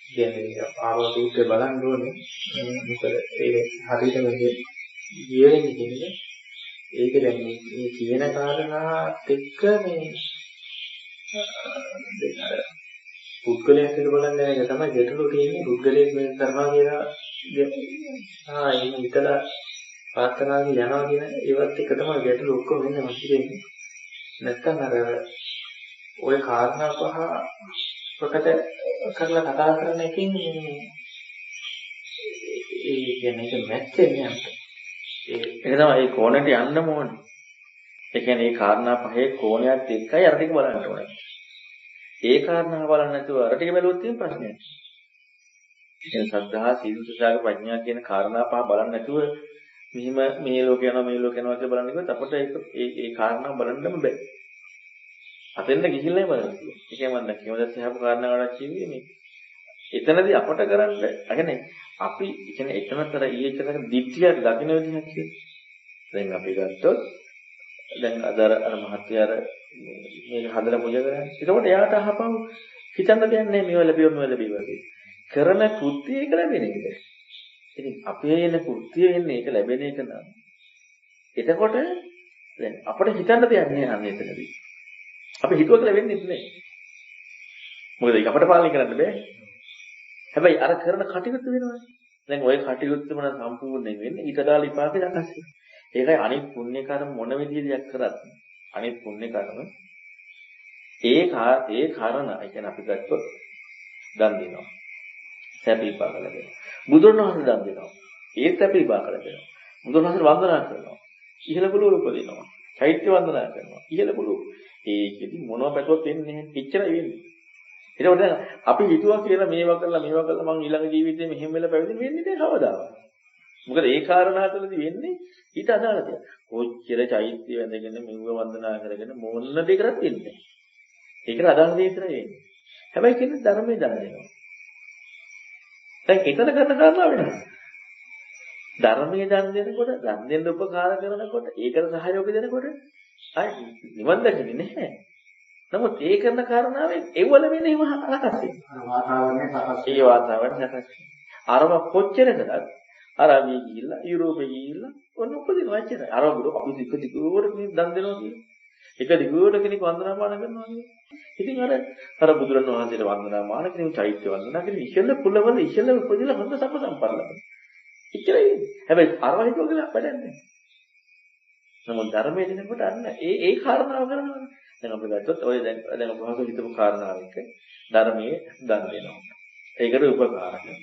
කියන්නේ ආවෝදූතේ බලන්න ඕනේ. මොකද ඒ හරියට මේ ඊයෙන්නේ කියන්නේ ඒක දැන් මේ කියන කාරණාත් එක්ක මේ පුද්ගලයෙක් විතර බලන්න එක තමයි ගැටලු තියෙන්නේ. පුද්ගලයෙක් මේ කරනවා කියලා එහෙම හිතලා පාත්‍රාගේ යනවා කියන ඒවත් එක තමයි ගැටලු ඔක්කොම වෙන්නේ මම කියන්නේ. නැත්තම් අර ওই කාරණා පහ ප්‍රකට කරලා කතා කරන එකකින් ඒ කියන්නේ ඒක මැච් වෙන්නේ නැහැ. ඒක තමයි ඒ කෝණයට යන්න ඕනේ. ඒ කියන්නේ මේ කාරණා පහේ කෝණයත් එක්කයි අර ටික බලන්න ඕනේ. ඒ කාරණා බලන්න නැතුව අර ටික බැලුවොත් තියෙන ප්‍රශ්නයක්. ඒ කියන්නේ සද්ධා සීල සුසාග ප්‍රඥා කියන කාරණා පහ බලන්න නැතුව මෙහිම මේ ලෝක යනවා මේ ලෝක යනවා කියලා බලන්න කිව්වොත් අපිට ඒ කාරණා බලන්නම බෑ. අතෙන්ද ගිහිල්ලා බලන්න. ඒ කියන්නේ මම කියමදත් සහපු කාරණා වලට කිව්වේ මේ. එතනදී අපට කරන්න, يعني අපි කියන්නේ එතනතර ඊයේතර දිට්ඨියක් දකින්න විදිහක් කියන්නේ. දැන් අපි ගත්තොත් දැන් අර මහත්යාර මේක හදලා පූජා කරන්නේ. ඒකෝට එයාට අහපව හිතන්න දෙයක් නැහැ මේව ලැබෙනවා වගේ. කරන කෘත්‍යය ඒක ලැබෙන එක. ඉතින් අපේ එන කෘත්‍යය වෙන්නේ ඒක ලැබෙන එක නම්. එතකොට දැන් අපිට හිතන්න දෙයක් නෑ අන්න එතනදී. අපි හිතුව කියලා වෙන්නේ නැහැ. මොකද ඒක අපිට පාලනය කරන්න බෑ. හැබැයි අර කරන කටයුත්ත වෙනවනේ. දැන් ওই කටයුත්තම සම්පූර්ණයෙන් වෙන්නේ ඊට දාලා විපාකේ දක්වස්. ඒකයි අනිත් පුණ්‍ය කර්ම මොන විදිහට කරත් අනිත් පුණ්‍ය කර්ම ඒ කාරණා ඒ කියන්නේ අපි ගත්තොත් දන් දෙනවා. සැප විපාක ලැබෙනවා. බුදුරණවහන්සේ දන් දෙනවා. ඒත් සැප විපාක ලැබෙනවා. බුදුරණවහන්සේ වන්දනා කරනවා. ඉහළ බුලුව උපදිනවා. චෛත්‍ය වන්දනා කරනවා. ඉහළ බුලුව. ඒකෙදි මොනව පැතුවත් වෙන්නේ නැහැ. පිච්චරයි වෙන්නේ. ඒකෝට දැන් අපි හිතුවා කියලා මේවා කළා මං ඊළඟ ජීවිතේ මෙහෙම වෙලා පැවිදි වෙන්නේ නැහැ කවදාවත්. මොකද ඒ කාරණා තුළදී වෙන්නේ ඊට අදාළ දෙයක්. කොච්චර චෛත්‍ය වැඳගෙන මෙව වන්දනා කරගෙන මොන දෙයක් කරත් වෙන්නේ නැහැ. ඒකට අදාළ දේ විතරයි වෙන්නේ. හැබැයි කියන්නේ ධර්මයේ දන් දෙනවා. දැන් එතන කරන කාරණා වෙනවා. ධර්මයේ දන් දෙනකොට දන් දෙන්න උපකාර කරනකොට ඒකට සහයෝගය දෙනකොට ආයි නිවන් දකින්නේ නැහැ. නමුත් ඒ කරන කාරණාවෙන් එවල වෙන්නේ ඒව හරකස් ඒ වාතාවරණය සකස්. අරව කොච්චර කරත් අර අපි ගිහිල්ලා යුරෝපෙ ගිහිල්ලා ඔන්න උපදින වචන. අර බුදු අපි එක දිගට මේ දන් දෙනවා කියන්නේ. එක දිගට කෙනෙක් වන්දනාමාන කරනවා කියන්නේ. ඉතින් අර බුදුරණවහන්සේට වන්දනාමාන කෙනෙක් චෛත්‍ය වන්දනා කෙනෙක් ඉහළ කුලවල ඉහළ උපදින හොඳ සප සම්පන්න ලබන. ඉච්චරයි. හැබැයි අරව හිතුව කියලා වැඩන්නේ. නමුත් ධර්මයේ දෙනකොට අන්න ඒ කාරණාව කරනවා. දැන් අපි ගත්තොත් ඔය දැන් ඔබවහන්සේ හිතපු කාරණාව එක ධර්මයේ දන් දෙනවා. ඒකට උපකාර කරනවා.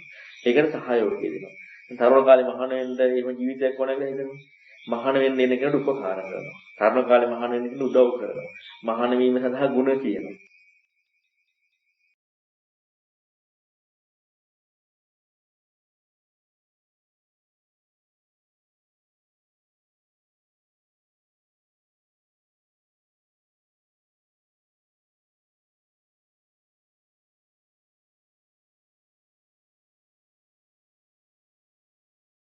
ඒකට සහයෝගය දෙනවා. තරුණ කාලේ මහාන වෙන්න එහෙම ජීවිතයක් ඕන කියලා හිතනවා. මහාන වෙන්න එන කෙනෙකුට උපකාර කරනවා. තරුණ කාලේ මහාන වෙන්න කෙනෙකුට උදව් කරනවා. මහාන වීම සඳහා ගුණ කියනවා.